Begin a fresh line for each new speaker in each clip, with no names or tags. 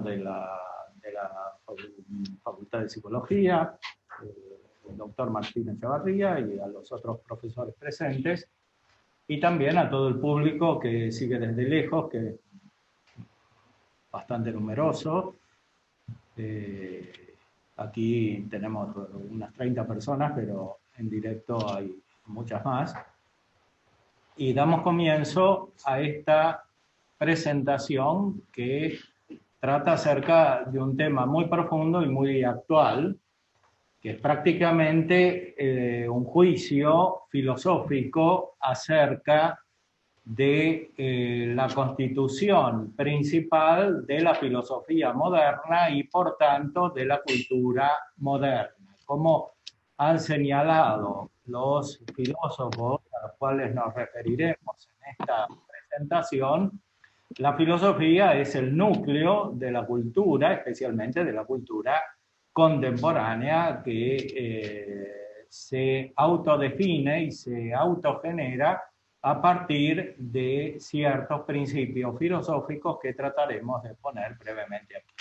de la Facultad de Psicología, el doctor Martín Echevarría, y a los otros profesores presentes, y también a todo el público que sigue desde lejos, que es bastante numeroso. Aquí tenemos unas 30 personas, pero en directo hay muchas más. Y damos comienzo a esta presentación que trata acerca de un tema muy profundo y muy actual, que es prácticamente un juicio filosófico acerca de la constitución principal de la filosofía moderna y, por tanto, de la cultura moderna. Como han señalado los filósofos a los cuales nos referiremos en esta presentación, la filosofía es el núcleo de la cultura, especialmente de la cultura contemporánea, que se autodefine y se autogenera a partir de ciertos principios filosóficos que trataremos de poner brevemente aquí.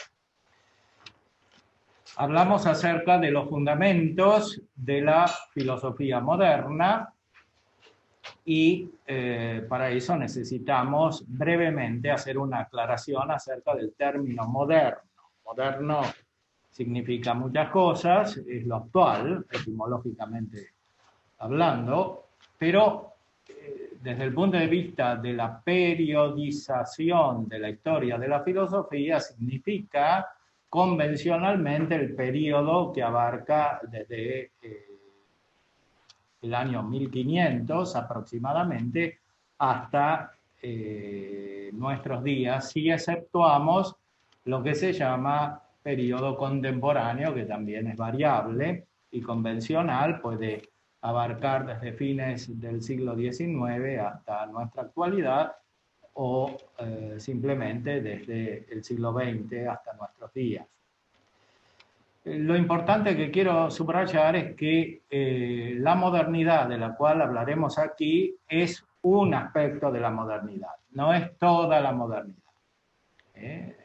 Hablamos acerca de los fundamentos de la filosofía moderna y para eso necesitamos brevemente hacer una aclaración acerca del término moderno. Moderno significa muchas cosas, es lo actual, etimológicamente hablando, pero desde el punto de vista de la periodización de la historia de la filosofía, significa convencionalmente el periodo que abarca desde el año 1500 aproximadamente hasta nuestros días, si exceptuamos lo que se llama periodo contemporáneo, que también es variable y convencional, puede abarcar desde fines del siglo XIX hasta nuestra actualidad, o simplemente desde el siglo XX hasta nuestros días. Lo importante que quiero subrayar es que la modernidad de la cual hablaremos aquí es un aspecto de la modernidad, no es toda la modernidad.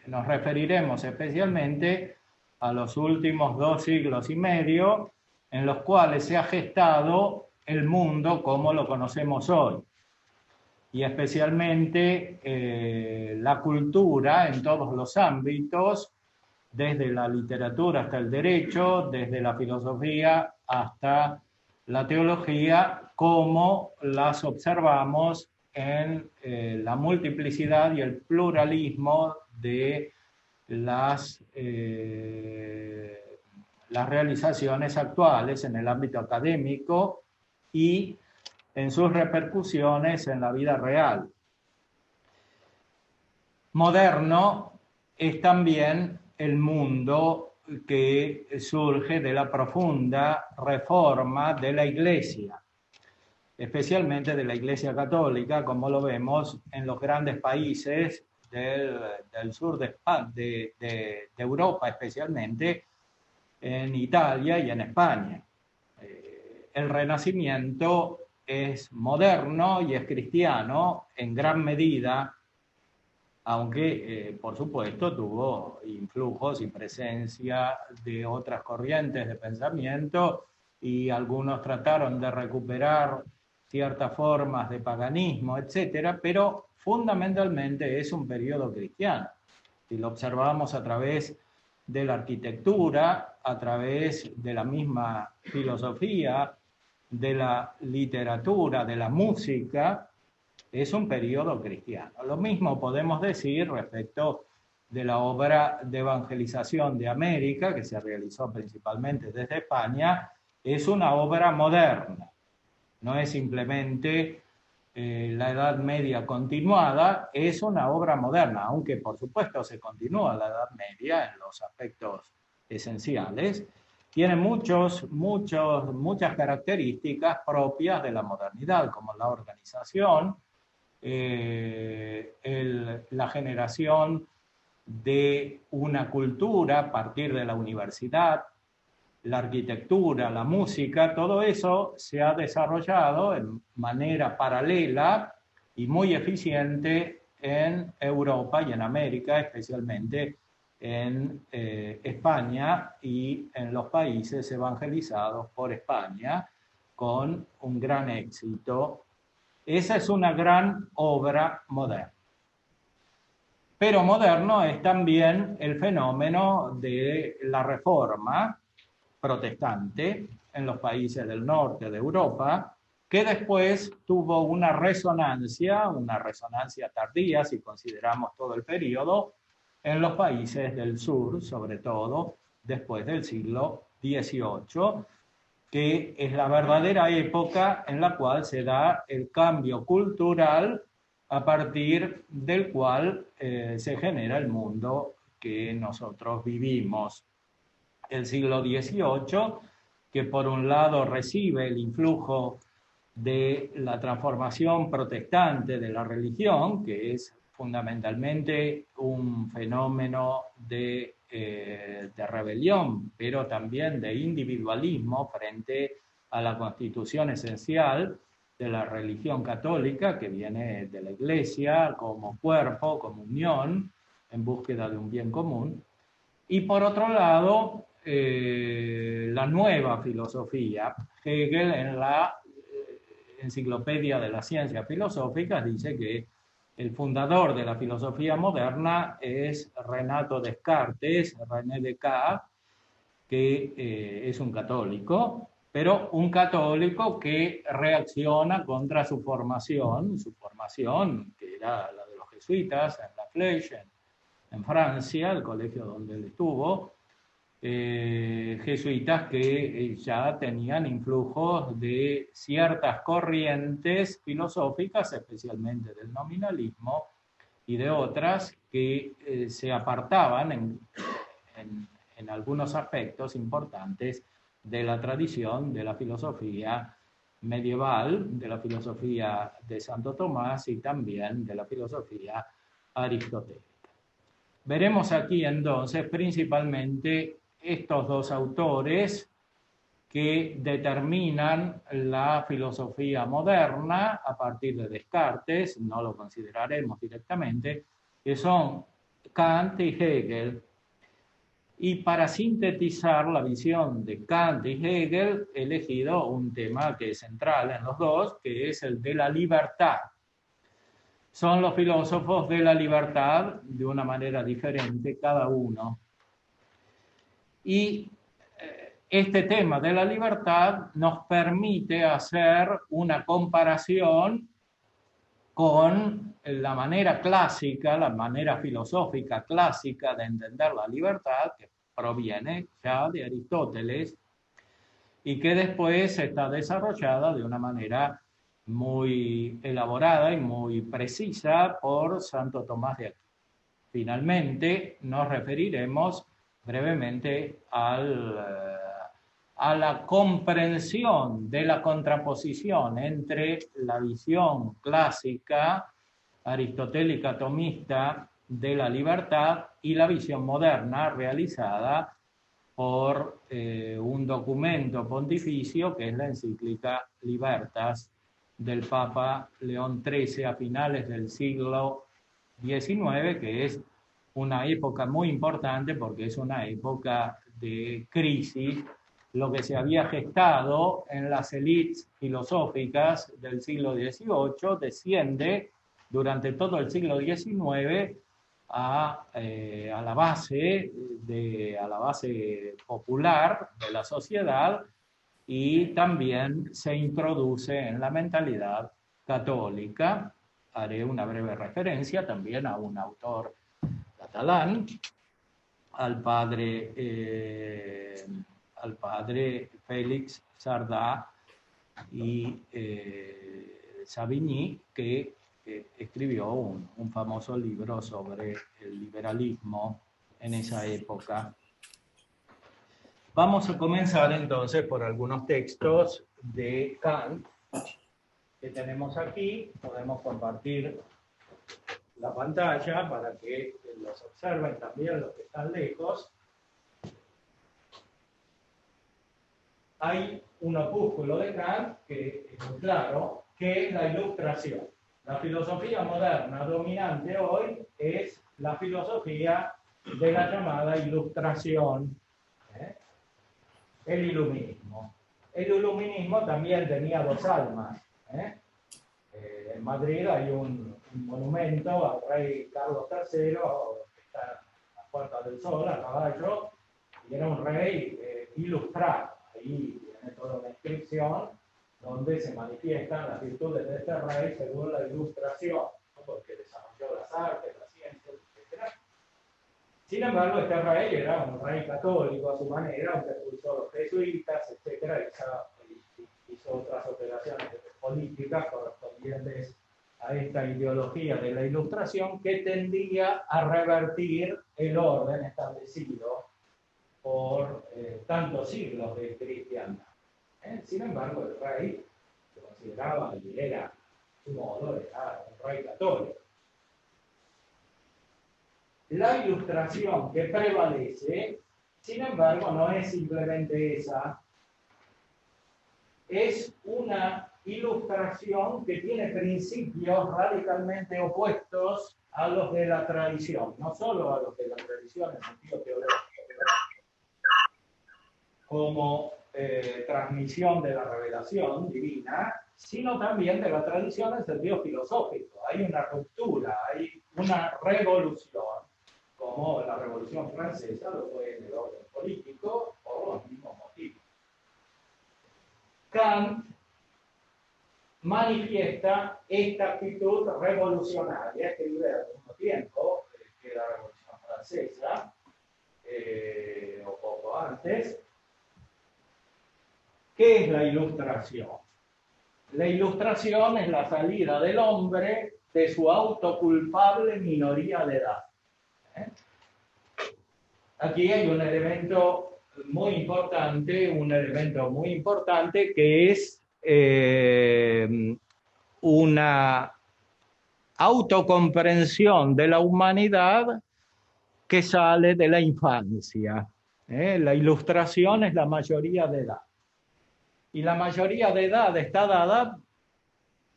Nos referiremos especialmente a los últimos 2 siglos y medio en los cuales se ha gestado el mundo como lo conocemos hoy, y especialmente la cultura en todos los ámbitos, desde la literatura hasta el derecho, desde la filosofía hasta la teología, como las observamos en la multiplicidad y el pluralismo de las realizaciones actuales en el ámbito académico y en sus repercusiones en la vida real. Moderno es también el mundo que surge de la profunda reforma de la Iglesia, especialmente de la Iglesia católica, como lo vemos en los grandes países del sur de Europa, especialmente en Italia y en España. El Renacimiento es moderno y es cristiano en gran medida, aunque por supuesto tuvo influjos y presencia de otras corrientes de pensamiento, y algunos trataron de recuperar ciertas formas de paganismo, etcétera, pero fundamentalmente es un periodo cristiano. Si lo observamos a través de la arquitectura, a través de la misma filosofía, de la literatura, de la música, es un periodo cristiano. Lo mismo podemos decir respecto de la obra de evangelización de América, que se realizó principalmente desde España. Es una obra moderna, no es simplemente la Edad Media continuada, es una obra moderna, aunque por supuesto se continúa la Edad Media en los aspectos esenciales. Tiene muchas características propias de la modernidad, como la organización, la generación de una cultura a partir de la universidad, la arquitectura, la música, todo eso se ha desarrollado en manera paralela y muy eficiente en Europa y en América, especialmente en España y en los países evangelizados por España, con un gran éxito. Esa es una gran obra moderna. Pero moderno es también el fenómeno de la Reforma protestante en los países del norte de Europa, que después tuvo una resonancia tardía, si consideramos todo el periodo, en los países del sur, sobre todo después del siglo XVIII, que es la verdadera época en la cual se da el cambio cultural a partir del cual se genera el mundo que nosotros vivimos. El siglo XVIII, que por un lado recibe el influjo de la transformación protestante de la religión, que es fundamentalmente un fenómeno de rebelión, pero también de individualismo frente a la constitución esencial de la religión católica, que viene de la Iglesia como cuerpo, como unión, en búsqueda de un bien común. Y por otro lado, la nueva filosofía. Hegel, en la Enciclopedia de las Ciencias Filosóficas, dice que el fundador de la filosofía moderna es Renato Descartes, René Descartes, que es un católico, pero un católico que reacciona contra su formación que era la de los jesuitas en la Flèche, en Francia, el colegio donde él estuvo, jesuitas que ya tenían influjos de ciertas corrientes filosóficas, especialmente del nominalismo, y de otras que se apartaban en algunos aspectos importantes de la tradición de la filosofía medieval, de la filosofía de Santo Tomás y también de la filosofía aristotélica. Veremos aquí entonces principalmente estos dos autores que determinan la filosofía moderna a partir de Descartes, no lo consideraremos directamente, que son Kant y Hegel. Y para sintetizar la visión de Kant y Hegel, he elegido un tema que es central en los dos, que es el de la libertad. Son los filósofos de la libertad de una manera diferente cada uno. Y este tema de la libertad nos permite hacer una comparación con la manera clásica, la manera filosófica clásica de entender la libertad, que proviene ya de Aristóteles y que después está desarrollada de una manera muy elaborada y muy precisa por Santo Tomás de Aquino. Finalmente, nos referiremos brevemente a la comprensión de la contraposición entre la visión clásica aristotélica tomista de la libertad y la visión moderna realizada por un documento pontificio que es la encíclica Libertas del Papa León XIII a finales del siglo XIX, que es una época muy importante porque es una época de crisis. Lo que se había gestado en las élites filosóficas del siglo XVIII desciende durante todo el siglo XIX a la base popular de la sociedad y también se introduce en la mentalidad católica. Haré una breve referencia también a un autor catalán, al padre Félix Sardá y Savigny, que escribió un famoso libro sobre el liberalismo en esa época. Vamos a comenzar entonces por algunos textos de Kant que tenemos aquí. Podemos compartir la pantalla para que los observen también los que están lejos. Hay un opúsculo de Kant que es muy claro, que es la Ilustración. La filosofía moderna dominante hoy es la filosofía de la llamada Ilustración, el Iluminismo. El Iluminismo también tenía dos almas. En Madrid hay un monumento al rey Carlos III, que está en la Puerta del Sol, a caballo, y era un rey ilustrado. Ahí viene toda una inscripción donde se manifiestan las virtudes de este rey según la Ilustración, ¿no? Porque desarrolló las artes, las ciencias, etc. Sin embargo, este rey era un rey católico a su manera, aunque expulsó a los jesuitas, etc. Hizo otras operaciones políticas correspondientes a esta ideología de la Ilustración que tendía a revertir el orden establecido por tantos siglos de cristiandad. Sin embargo, el rey se consideraba, y era su modo, era un rey católico. La Ilustración que prevalece, sin embargo, no es simplemente esa, es una Ilustración que tiene principios radicalmente opuestos a los de la tradición, no solo a los de la tradición en sentido teológico, como transmisión de la revelación divina, sino también de la tradición en sentido filosófico. Hay una ruptura, hay una revolución, como la Revolución Francesa lo fue en el orden político por los mismos motivos. Kant manifiesta esta actitud revolucionaria, escribe al mismo tiempo que la Revolución Francesa, o poco antes. ¿Qué es la Ilustración? La Ilustración es la salida del hombre de su autoculpable minoría de edad. Aquí hay un elemento muy importante que es una autocomprensión de la humanidad que sale de la infancia. La Ilustración es la mayoría de edad. Y la mayoría de edad está dada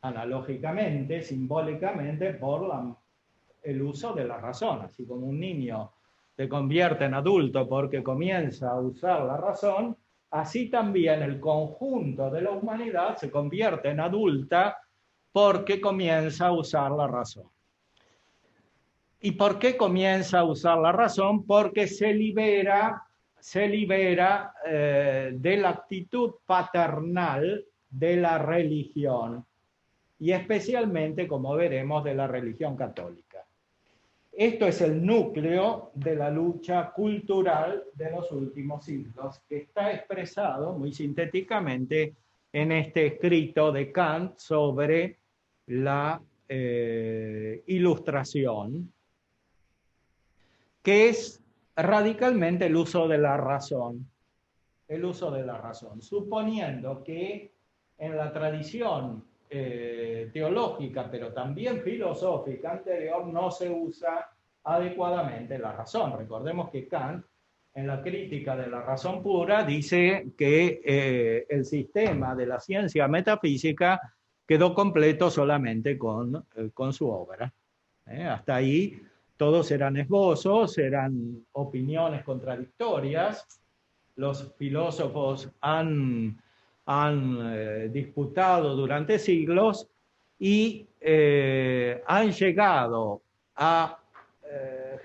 analógicamente, simbólicamente, por el uso de la razón. Así como un niño se convierte en adulto porque comienza a usar la razón, así también el conjunto de la humanidad se convierte en adulta porque comienza a usar la razón. ¿Y por qué comienza a usar la razón? Porque se libera de la actitud paternal de la religión, y especialmente, como veremos, de la religión católica. Esto es el núcleo de la lucha cultural de los últimos siglos, que está expresado muy sintéticamente en este escrito de Kant sobre la Ilustración, que es radicalmente el uso de la razón. El uso de la razón, suponiendo que en la tradición teológica, pero también filosófica anterior, no se usa adecuadamente la razón. Recordemos que Kant, en la crítica de la razón pura, dice que el sistema de la ciencia metafísica quedó completo solamente con su obra. Hasta ahí todos eran esbozos, eran opiniones contradictorias. Los filósofos han disputado durante siglos y han llegado a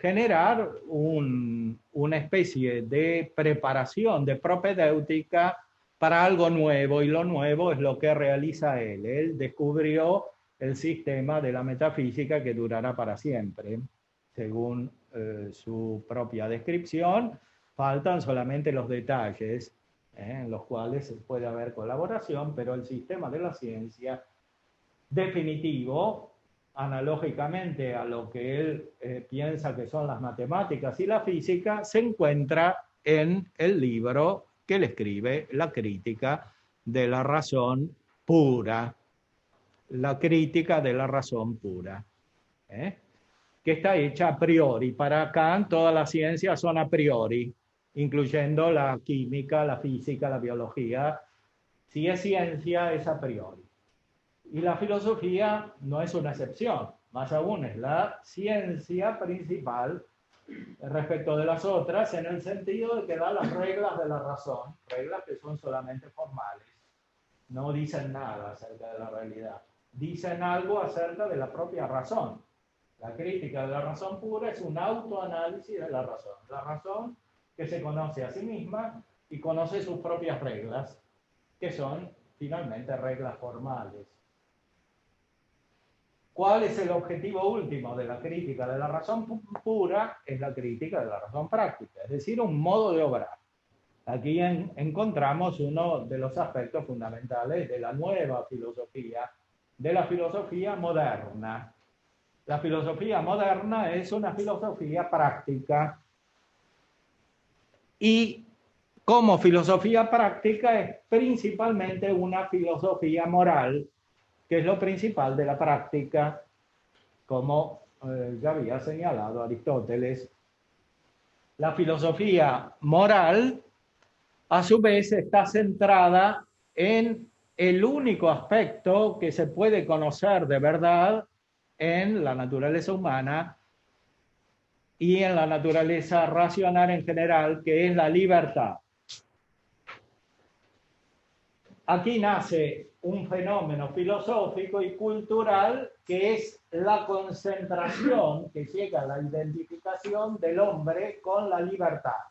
generar una especie de preparación, de propedéutica para algo nuevo, y lo nuevo es lo que realiza él. Él descubrió el sistema de la metafísica que durará para siempre, según su propia descripción. Faltan solamente los detalles en los cuales puede haber colaboración, pero el sistema de la ciencia definitivo, analógicamente a lo que él piensa que son las matemáticas y la física, se encuentra en el libro que él escribe, La crítica de la razón pura. La crítica de la razón pura. Que está hecha a priori. Para Kant todas las ciencias son a priori, incluyendo la química, la física, la biología. Si es ciencia, es a priori. Y la filosofía no es una excepción, más aún es la ciencia principal respecto de las otras, en el sentido de que da las reglas de la razón, reglas que son solamente formales, no dicen nada acerca de la realidad, dicen algo acerca de la propia razón. La crítica de la razón pura es un autoanálisis de la razón que se conoce a sí misma y conoce sus propias reglas, que son finalmente reglas formales. ¿Cuál es el objetivo último de la crítica de la razón pura? Es la crítica de la razón práctica, es decir, un modo de obrar. Aquí encontramos uno de los aspectos fundamentales de la nueva filosofía, de la filosofía moderna. La filosofía moderna es una filosofía práctica y como filosofía práctica es principalmente una filosofía moral, que es lo principal de la práctica, como ya había señalado Aristóteles. La filosofía moral, a su vez, está centrada en el único aspecto que se puede conocer de verdad en la naturaleza humana y en la naturaleza racional en general, que es la libertad. Aquí nace un fenómeno filosófico y cultural que es la concentración que llega a la identificación del hombre con la libertad.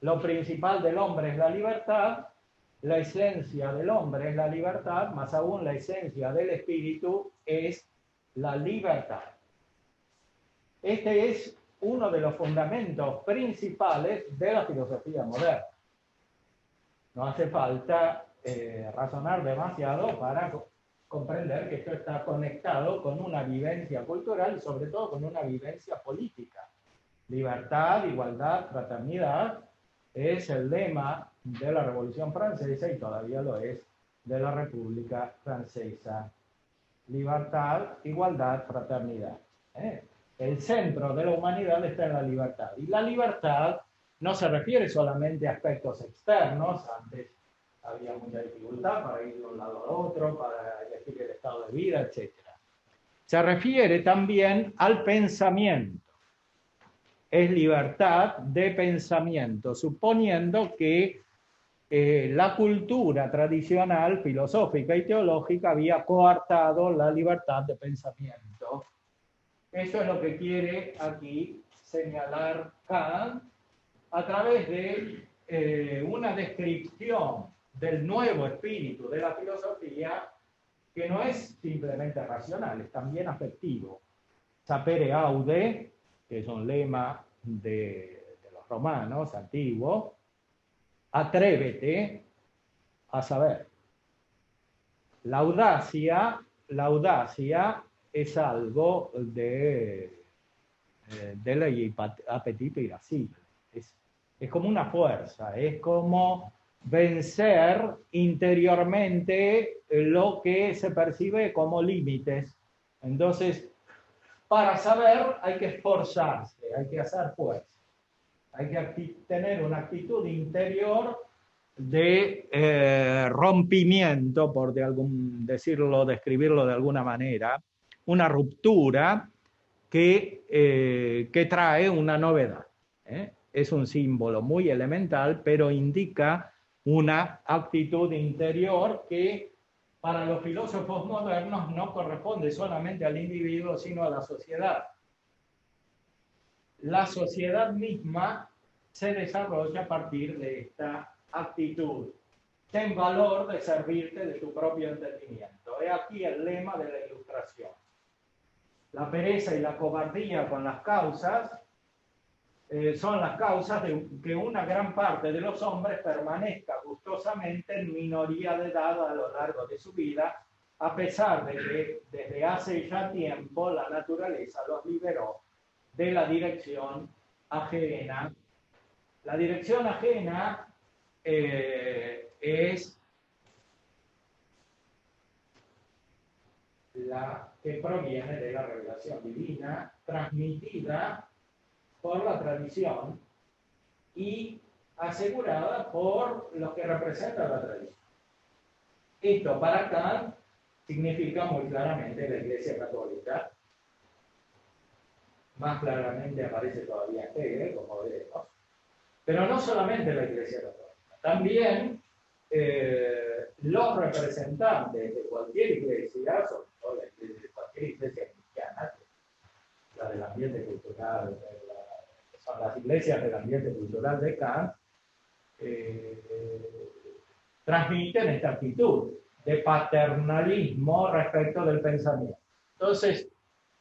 Lo principal del hombre es la libertad, la esencia del hombre es la libertad, más aún la esencia del espíritu es la libertad. Este es uno de los fundamentos principales de la filosofía moderna. No hace falta razonar demasiado para comprender que esto está conectado con una vivencia cultural y sobre todo con una vivencia política. Libertad, igualdad, fraternidad es el lema de la Revolución Francesa y todavía lo es de la República Francesa. Libertad, igualdad, fraternidad. El centro de la humanidad está en la libertad. Y la libertad no se refiere solamente a aspectos externos. Antes había mucha dificultad para ir de un lado a otro, para elegir el estado de vida, etc. Se refiere también al pensamiento. Es libertad de pensamiento, suponiendo que la cultura tradicional, filosófica y teológica había coartado la libertad de pensamiento. Eso es lo que quiere aquí señalar Kant a través de una descripción del nuevo espíritu de la filosofía que no es simplemente racional, es también afectivo. Sapere aude, que es un lema de los romanos antiguos, atrévete a saber. La audacia es algo del apetito irascible. Es como una fuerza, es como vencer interiormente lo que se percibe como límites. Entonces, para saber hay que esforzarse, hay que hacer fuerza. Hay que tener una actitud interior de rompimiento, por describirlo de alguna manera, una ruptura que trae una novedad. Es un símbolo muy elemental, pero indica una actitud interior que para los filósofos modernos no corresponde solamente al individuo, sino a la sociedad. La sociedad misma se desarrolla a partir de esta actitud. Ten valor de servirte de tu propio entendimiento. He aquí el lema de la Ilustración. La pereza y la cobardía con las causas son las causas de que una gran parte de los hombres permanezca gustosamente en minoría de edad a lo largo de su vida, a pesar de que desde hace ya tiempo la naturaleza los liberó de la dirección ajena. La dirección ajena es la que proviene de la revelación divina, transmitida por la tradición y asegurada por los que representan la tradición. Esto para Kant significa muy claramente la Iglesia Católica. más claramente aparece todavía en Hegel, como veremos. Pero no solamente la Iglesia Católica, también los representantes de cualquier iglesia, sobre todo de cualquier iglesia cristiana, la del ambiente cultural, son las iglesias del ambiente cultural de Kant, transmiten esta actitud de paternalismo respecto del pensamiento. Entonces,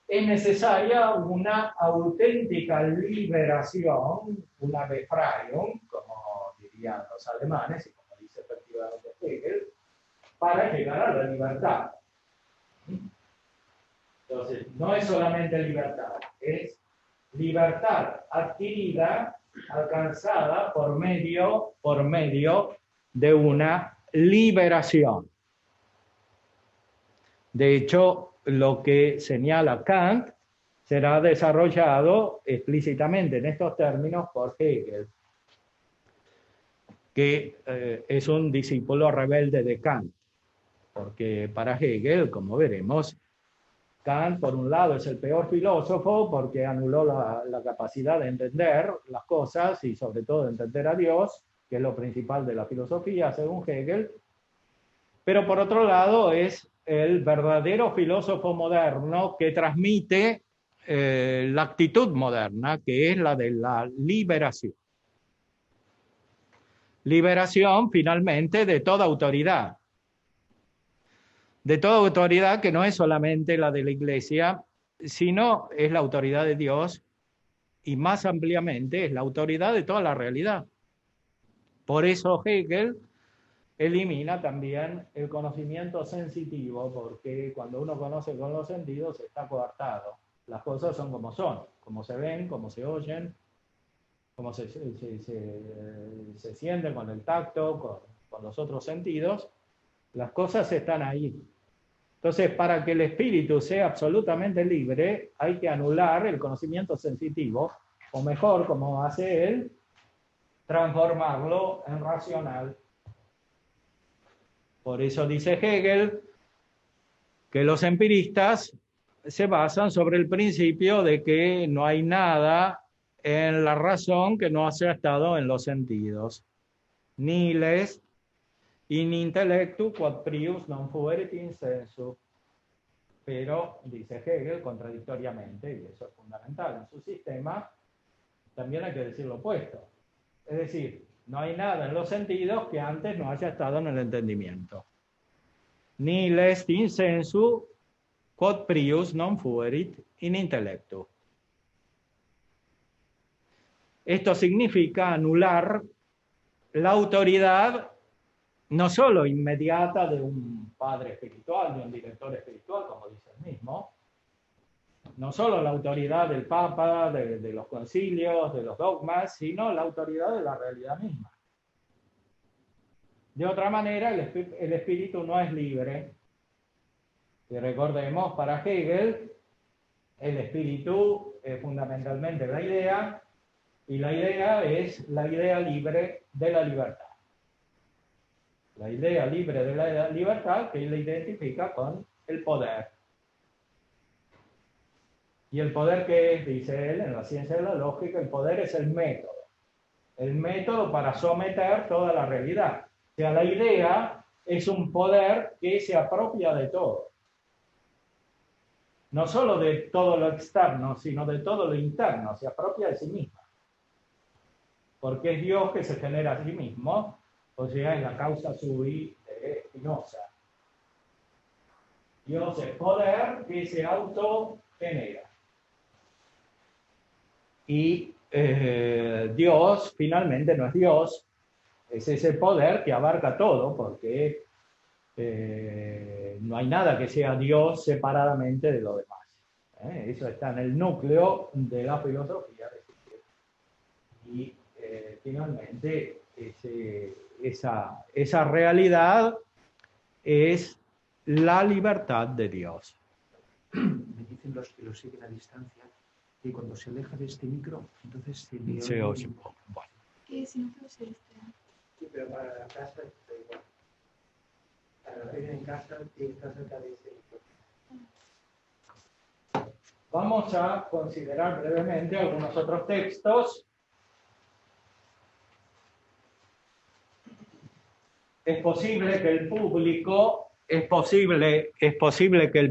es necesaria una auténtica liberación, una Befreiung, como dirían los alemanes, y como dice efectivamente Hegel, para llegar a la libertad. Entonces, no es solamente libertad, es libertad adquirida, alcanzada por medio de una liberación. De hecho, lo que señala Kant será desarrollado explícitamente en estos términos por Hegel, que es un discípulo rebelde de Kant, porque para Hegel, como veremos, Kant, por un lado, es el peor filósofo porque anuló la capacidad de entender las cosas y sobre todo de entender a Dios, que es lo principal de la filosofía, según Hegel. Pero por otro lado, es el verdadero filósofo moderno que transmite la actitud moderna, que es la de la liberación. Liberación, finalmente, de toda autoridad. De toda autoridad que no es solamente la de la Iglesia, sino es la autoridad de Dios y más ampliamente es la autoridad de toda la realidad. Por eso Hegel elimina también el conocimiento sensitivo, porque cuando uno conoce con los sentidos está coartado. Las cosas son como se ven, como se oyen, como se sienten con el tacto, con los otros sentidos. Las cosas están ahí. Entonces, para que el espíritu sea absolutamente libre, hay que anular el conocimiento sensitivo, o mejor, como hace él, transformarlo en racional. Por eso dice Hegel que los empiristas se basan sobre el principio de que no hay nada en la razón que no haya estado en los sentidos. Nihil est in intellectu quod prius non fuerit in sensu. Pero, dice Hegel, contradictoriamente, y eso es fundamental en su sistema, también hay que decir lo opuesto. Es decir, no hay nada en los sentidos que antes no haya estado en el entendimiento. Nihil est in sensu quod prius non fuerit in intellectu. Esto significa anular la autoridad no solo inmediata de un padre espiritual, de un director espiritual, como dice el mismo, no solo la autoridad del Papa, de los concilios, de los dogmas, sino la autoridad de la realidad misma. De otra manera, el espíritu no es libre. Y recordemos, para Hegel, el espíritu es fundamentalmente la idea, y la idea es la idea libre de la libertad. La idea libre de la libertad que él identifica con el poder. Y el poder que es, dice él, en la ciencia de la lógica, el poder es el método. El método para someter toda la realidad. O sea, la idea es un poder que se apropia de todo. No solo de todo lo externo, sino de todo lo interno. Se apropia de sí misma. Porque es Dios que se genera a sí mismo, o sea, es la causa sui de Spinoza. Dios es poder que se autogenera. Y Dios finalmente no es Dios, es ese poder que abarca todo, porque no hay nada que sea Dios separadamente de lo demás. Eso está en el núcleo de la filosofía. Y finalmente esa realidad es la libertad de Dios.
Me dicen los que lo siguen a distancia que cuando se aleja de este micro, entonces
se oye un poco. Bueno.
Que si no puede ser este.
Sí, pero para la casa está igual. Para la reina en casa tiene que estar cerca de ese micro.
Vamos a considerar brevemente algunos otros textos. Es posible que el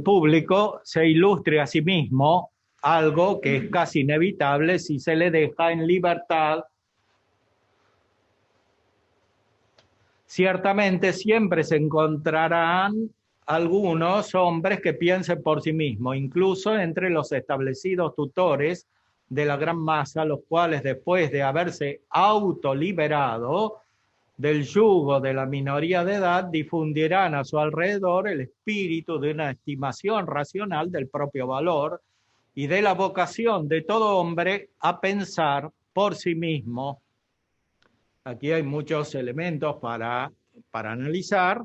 público se ilustre a sí mismo, algo que es casi inevitable si se le deja en libertad. Ciertamente siempre se encontrarán algunos hombres que piensen por sí mismos, incluso entre los establecidos tutores de la gran masa, los cuales después de haberse autoliberado del yugo de la minoría de edad, difundirán a su alrededor el espíritu de una estimación racional del propio valor y de la vocación de todo hombre a pensar por sí mismo. Aquí hay muchos elementos para analizar.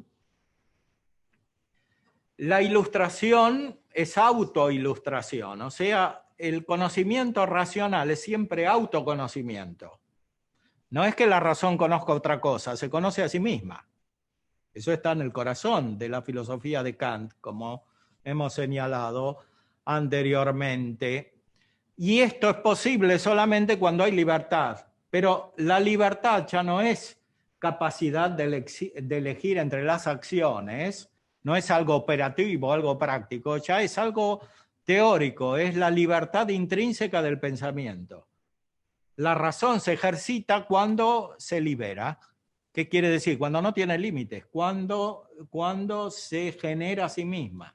La ilustración es autoilustración, o sea, el conocimiento racional es siempre autoconocimiento. No es que la razón conozca otra cosa, se conoce a sí misma. Eso está en el corazón de la filosofía de Kant, como hemos señalado anteriormente. Y esto es posible solamente cuando hay libertad. Pero la libertad ya no es capacidad de elegir entre las acciones, no es algo operativo, algo práctico, ya es algo teórico, es la libertad intrínseca del pensamiento. La razón se ejercita cuando se libera. ¿Qué quiere decir? Cuando no tiene límites, cuando se genera a sí misma.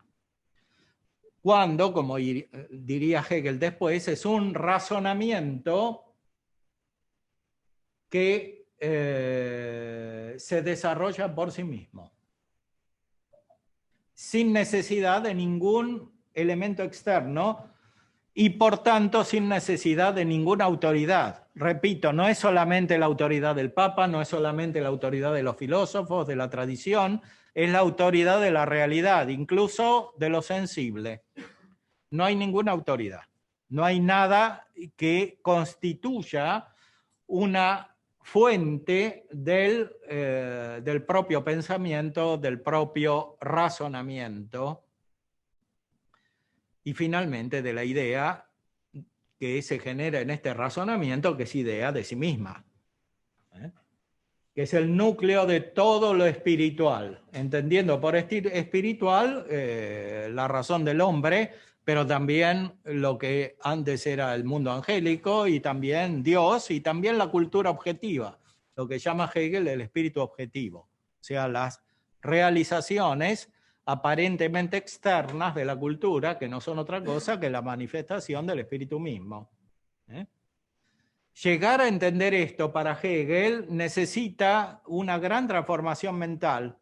Cuando, como diría Hegel después, es un razonamiento que se desarrolla por sí mismo, sin necesidad de ningún elemento externo y por tanto sin necesidad de ninguna autoridad. Repito, no es solamente la autoridad del Papa, no es solamente la autoridad de los filósofos, de la tradición, es la autoridad de la realidad, incluso de lo sensible. No hay ninguna autoridad, no hay nada que constituya una fuente del propio pensamiento, del propio razonamiento y finalmente de la idea que se genera en este razonamiento, que es idea de sí misma, que es el núcleo de todo lo espiritual, entendiendo por espiritual la razón del hombre, pero también lo que antes era el mundo angélico y también Dios y también la cultura objetiva, lo que llama Hegel el espíritu objetivo, o sea, las realizaciones aparentemente externas de la cultura, que no son otra cosa que la manifestación del espíritu mismo. Llegar a entender esto para Hegel necesita una gran transformación mental,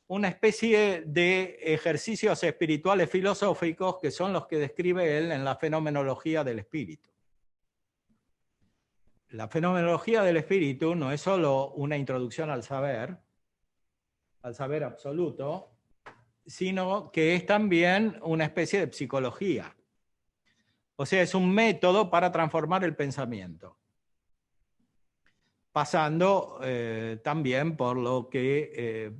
una especie de ejercicios espirituales filosóficos que son los que describe él en la fenomenología del espíritu. La fenomenología del espíritu no es solo una introducción al saber absoluto, sino que es también una especie de psicología. O sea, es un método para transformar el pensamiento, pasando también por lo que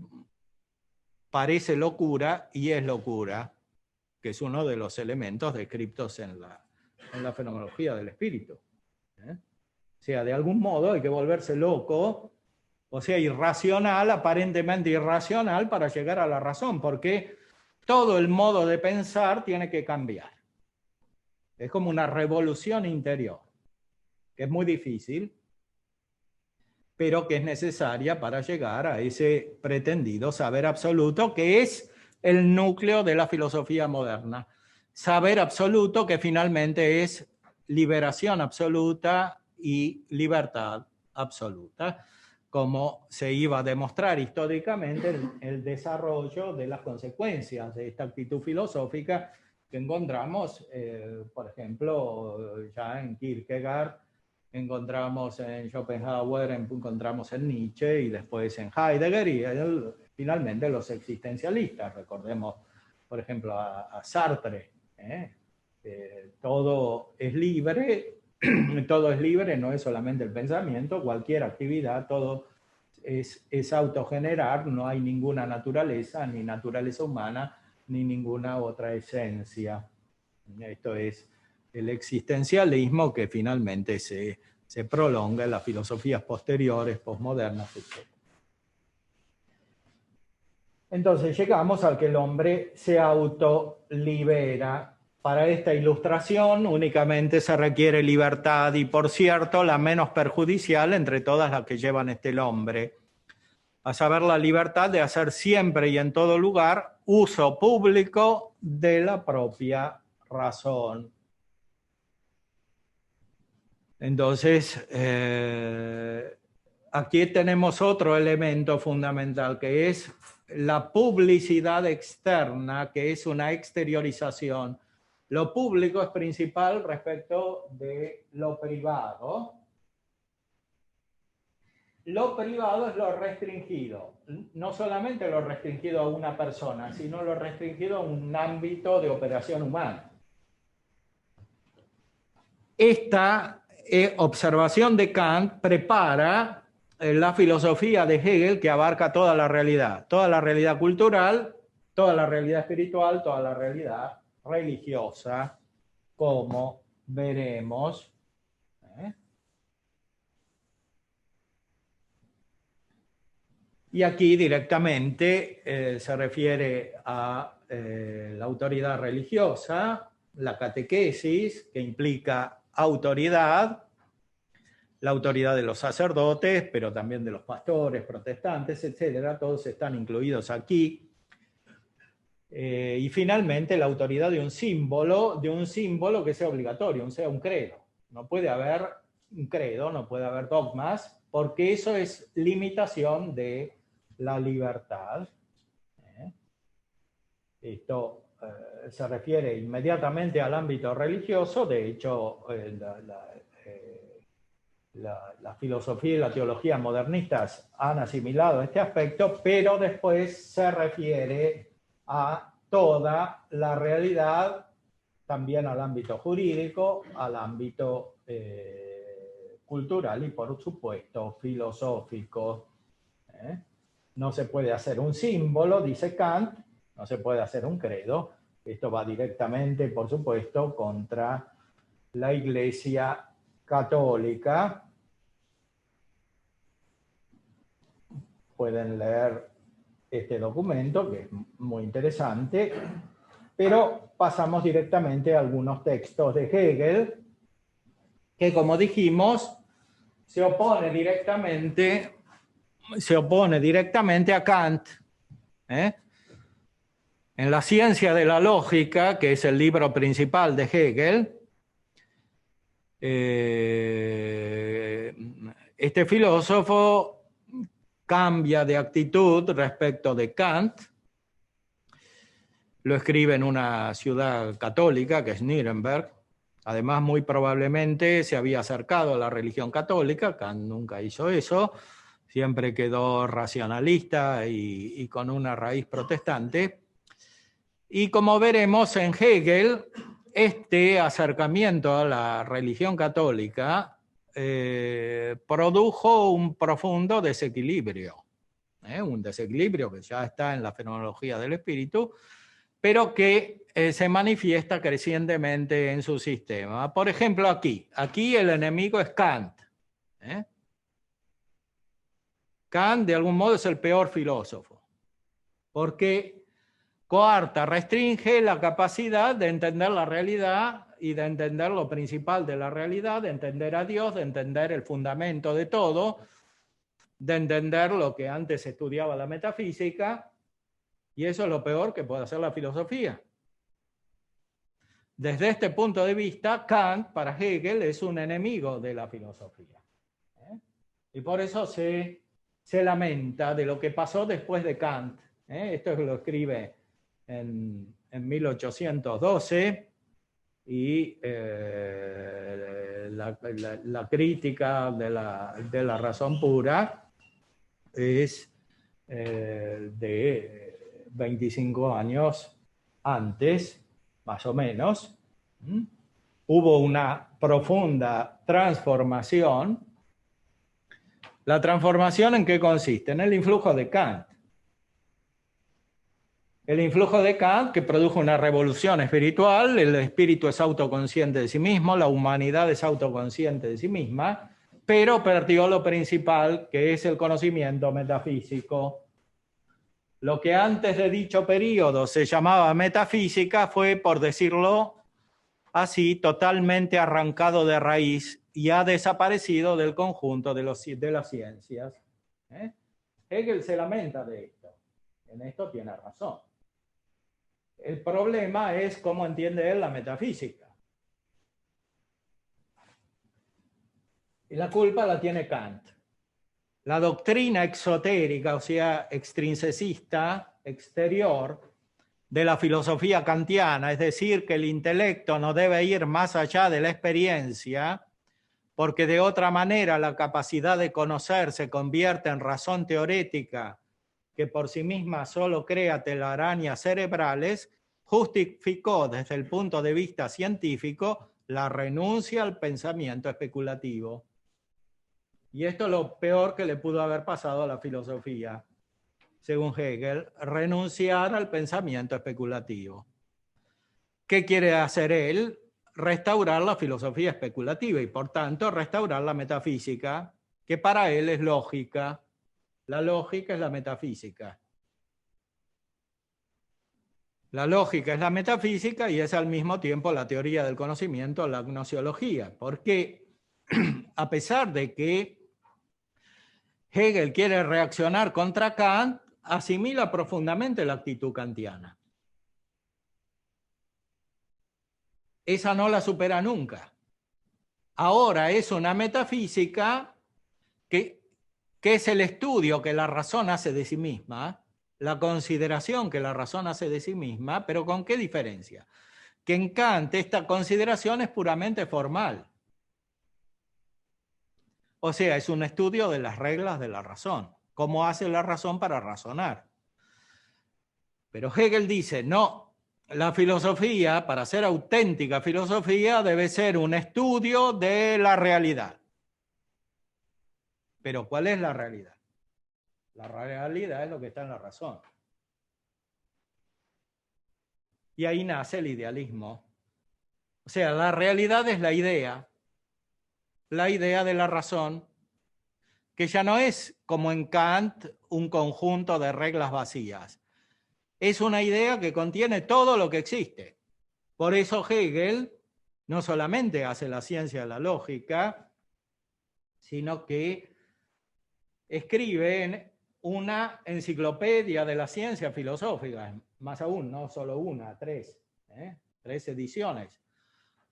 parece locura y es locura, que es uno de los elementos descritos en la fenomenología del espíritu. O sea, de algún modo hay que volverse loco, o sea, irracional, aparentemente irracional, para llegar a la razón, porque todo el modo de pensar tiene que cambiar. Es como una revolución interior, que es muy difícil, pero que es necesaria para llegar a ese pretendido saber absoluto, que es el núcleo de la filosofía moderna. Saber absoluto que finalmente es liberación absoluta y libertad absoluta, como se iba a demostrar históricamente en el desarrollo de las consecuencias de esta actitud filosófica que encontramos, por ejemplo, ya en Kierkegaard, encontramos en Schopenhauer, encontramos en Nietzsche y después en Heidegger y finalmente los existencialistas. Recordemos, por ejemplo, a Sartre. Todo es libre, no es solamente el pensamiento, cualquier actividad, todo es autogenerar, no hay ninguna naturaleza, ni naturaleza humana, ni ninguna otra esencia. Esto es el existencialismo que finalmente se prolonga en las filosofías posteriores, posmodernas, etc. Entonces llegamos al que el hombre se autolibera. Para esta ilustración únicamente se requiere libertad y, por cierto, la menos perjudicial entre todas las que llevan el hombre, a saber, la libertad de hacer siempre y en todo lugar uso público de la propia razón. Entonces, aquí tenemos otro elemento fundamental, que es la publicidad externa, que es una exteriorización. Lo público es principal respecto de lo privado. Lo privado es lo restringido. No solamente lo restringido a una persona, sino lo restringido a un ámbito de operación humana. Esta observación de Kant prepara la filosofía de Hegel, que abarca toda la realidad cultural, toda la realidad espiritual, toda la realidad religiosa, como veremos. Y aquí directamente se refiere a la autoridad religiosa, la catequesis, que implica autoridad, la autoridad de los sacerdotes, pero también de los pastores, protestantes, etcétera, todos están incluidos aquí. Y finalmente la autoridad de un símbolo que sea obligatorio, sea un credo. No puede haber un credo, no puede haber dogmas, porque eso es limitación de la libertad. Esto se refiere inmediatamente al ámbito religioso. De hecho, la filosofía y la teología modernistas han asimilado este aspecto, pero después se refiere a toda la realidad, también al ámbito jurídico, al ámbito cultural y, por supuesto, filosófico. No se puede hacer un símbolo, dice Kant, no se puede hacer un credo. Esto va directamente, por supuesto, contra la Iglesia católica. Pueden leer este documento, que es muy interesante, pero pasamos directamente a algunos textos de Hegel, que, como dijimos, se opone directamente a Kant. En La ciencia de la lógica, que es el libro principal de Hegel, este filósofo cambia de actitud respecto de Kant. Lo escribe en una ciudad católica, que es Nuremberg. Además, muy probablemente se había acercado a la religión católica. Kant nunca hizo eso. Siempre quedó racionalista y con una raíz protestante. Y como veremos en Hegel, este acercamiento a la religión católica produjo un profundo desequilibrio. Un desequilibrio que ya está en la fenomenología del espíritu, pero que se manifiesta crecientemente en su sistema. Por ejemplo, aquí el enemigo es Kant. Kant, de algún modo, es el peor filósofo, porque coarta, restringe la capacidad de entender la realidad y de entender lo principal de la realidad, de entender a Dios, de entender el fundamento de todo, de entender lo que antes estudiaba la metafísica, y eso es lo peor que puede hacer la filosofía. Desde este punto de vista, Kant, para Hegel, es un enemigo de la filosofía. Y por eso se lamenta de lo que pasó después de Kant. Esto lo escribe en 1812, y la crítica de la razón pura es de 25 años antes, más o menos. Hubo una profunda transformación. ¿La transformación en qué consiste? En el influjo de Kant. El influjo de Kant, que produjo una revolución espiritual, el espíritu es autoconsciente de sí mismo, la humanidad es autoconsciente de sí misma, pero perdió lo principal, que es el conocimiento metafísico. Lo que antes de dicho periodo se llamaba metafísica fue, por decirlo así, totalmente arrancado de raíz y ha desaparecido del conjunto de las ciencias. Hegel se lamenta de esto. En esto tiene razón. El problema es cómo entiende él la metafísica. Y la culpa la tiene Kant. La doctrina exotérica, o sea, extrinsecista, exterior, de la filosofía kantiana, es decir, que el intelecto no debe ir más allá de la experiencia, porque de otra manera la capacidad de conocer se convierte en razón teorética que por sí misma solo crea telarañas cerebrales, justificó desde el punto de vista científico la renuncia al pensamiento especulativo. Y esto es lo peor que le pudo haber pasado a la filosofía, según Hegel, renunciar al pensamiento especulativo. ¿Qué quiere hacer él? Restaurar la filosofía especulativa y, por tanto, restaurar la metafísica, que para él es lógica. La lógica es la metafísica. La lógica es la metafísica y es al mismo tiempo la teoría del conocimiento, la gnoseología. Porque a pesar de que Hegel quiere reaccionar contra Kant, asimila profundamente la actitud kantiana. Esa no la supera nunca. Ahora es una metafísica que es el estudio que la razón hace de sí misma, la consideración que la razón hace de sí misma, pero ¿con qué diferencia? Que en Kant esta consideración es puramente formal. O sea, es un estudio de las reglas de la razón. ¿Cómo hace la razón para razonar? Pero Hegel dice, no, la filosofía, para ser auténtica filosofía, debe ser un estudio de la realidad. Pero ¿cuál es la realidad? La realidad es lo que está en la razón. Y ahí nace el idealismo. O sea, la realidad es la idea de la razón, que ya no es como en Kant un conjunto de reglas vacías. Es una idea que contiene todo lo que existe. Por eso Hegel no solamente hace la ciencia de la lógica, sino que escribe en una enciclopedia de la ciencia filosófica, más aún, no solo una, tres ediciones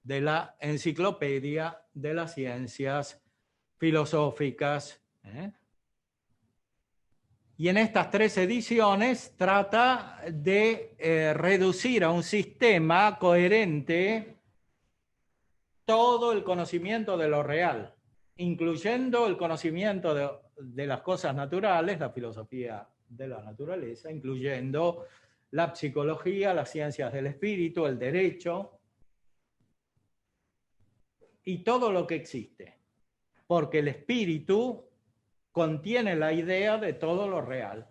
de la enciclopedia de las ciencias filosóficas. Y en estas 3 ediciones trata de reducir a un sistema coherente todo el conocimiento de lo real, incluyendo el conocimiento de las cosas naturales, la filosofía de la naturaleza, incluyendo la psicología, las ciencias del espíritu, el derecho y todo lo que existe. Porque el espíritu contiene la idea de todo lo real.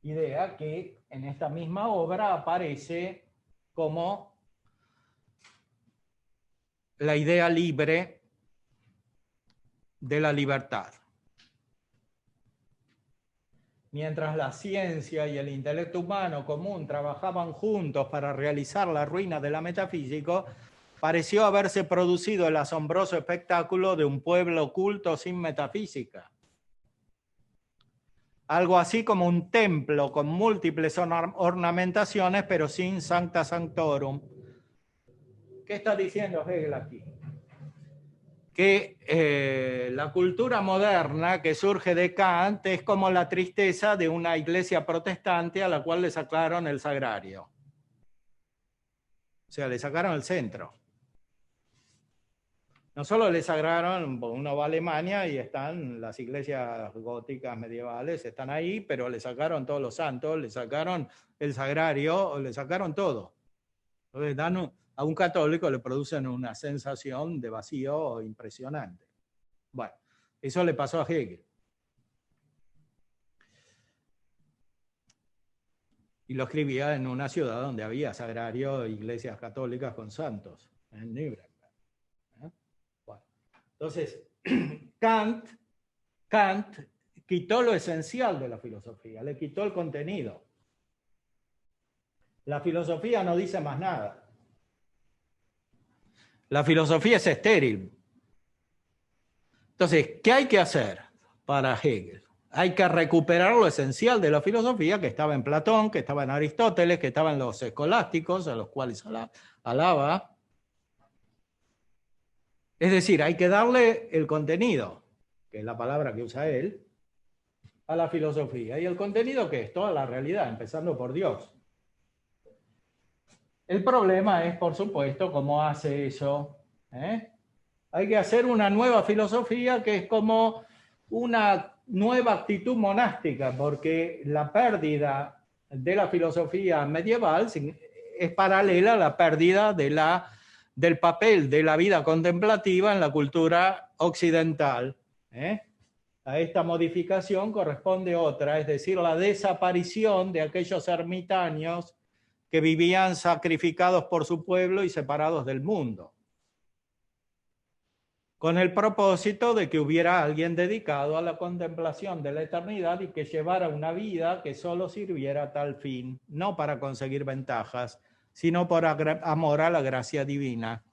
Idea que en esta misma obra aparece como la idea libre de la libertad. Mientras la ciencia y el intelecto humano común trabajaban juntos para realizar la ruina de la metafísica, pareció haberse producido el asombroso espectáculo de un pueblo oculto sin metafísica. Algo así como un templo con múltiples ornamentaciones, pero sin sancta sanctorum. ¿Qué está diciendo Hegel aquí? Que la cultura moderna que surge de Kant es como la tristeza de una iglesia protestante a la cual le sacaron el sagrario. O sea, le sacaron el centro. No solo le sacaron, uno va a Alemania y están las iglesias góticas medievales, están ahí, pero le sacaron todos los santos, le sacaron el sagrario, le sacaron todo. Entonces dan a un católico le producen una sensación de vacío impresionante. Bueno, eso le pasó a Hegel. Y lo escribía en una ciudad donde había sagrario, iglesias católicas con santos, en Nuremberg. Bueno, entonces, Kant quitó lo esencial de la filosofía, le quitó el contenido. La filosofía no dice más nada. La filosofía es estéril. Entonces, ¿qué hay que hacer para Hegel? Hay que recuperar lo esencial de la filosofía que estaba en Platón, que estaba en Aristóteles, que estaba en los escolásticos, a los cuales alaba. Es decir, hay que darle el contenido, que es la palabra que usa él, a la filosofía. ¿Y el contenido qué es? Toda la realidad, empezando por Dios. El problema es, por supuesto, cómo hace eso. Hay que hacer una nueva filosofía que es como una nueva actitud monástica, porque la pérdida de la filosofía medieval es paralela a la pérdida del papel de la vida contemplativa en la cultura occidental. A esta modificación corresponde otra, es decir, la desaparición de aquellos ermitaños que vivían sacrificados por su pueblo y separados del mundo, con el propósito de que hubiera alguien dedicado a la contemplación de la eternidad y que llevara una vida que solo sirviera a tal fin, no para conseguir ventajas, sino por amor a la gracia divina.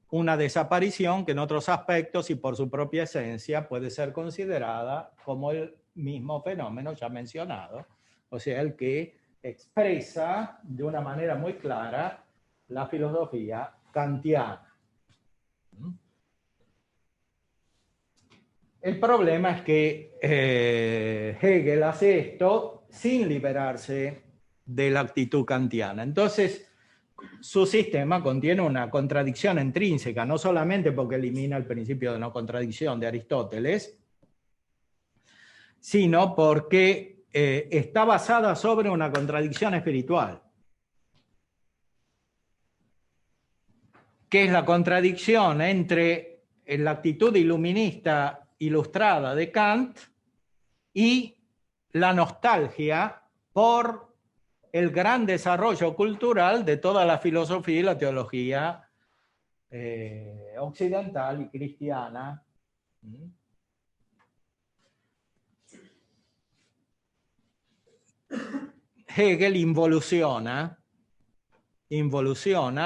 Una desaparición que en otros aspectos y por su propia esencia puede ser considerada como el mismo fenómeno ya mencionado, o sea, el que expresa de una manera muy clara la filosofía kantiana. El problema es que Hegel hace esto sin liberarse de la actitud kantiana. Entonces, su sistema contiene una contradicción intrínseca, no solamente porque elimina el principio de no contradicción de Aristóteles, sino porque está basada sobre una contradicción espiritual, que es la contradicción entre la actitud iluminista ilustrada de Kant y la nostalgia por el gran desarrollo cultural de toda la filosofía y la teología occidental y cristiana. Hegel involuciona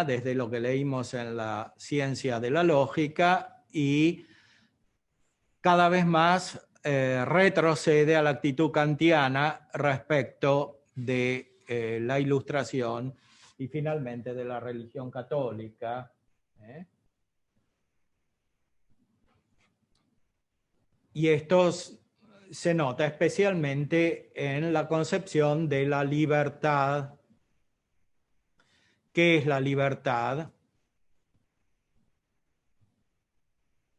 desde lo que leímos en la ciencia de la lógica y cada vez más retrocede a la actitud kantiana respecto de la Ilustración y finalmente de la religión católica. Y esto se nota especialmente en la concepción de la libertad. ¿Qué es la libertad?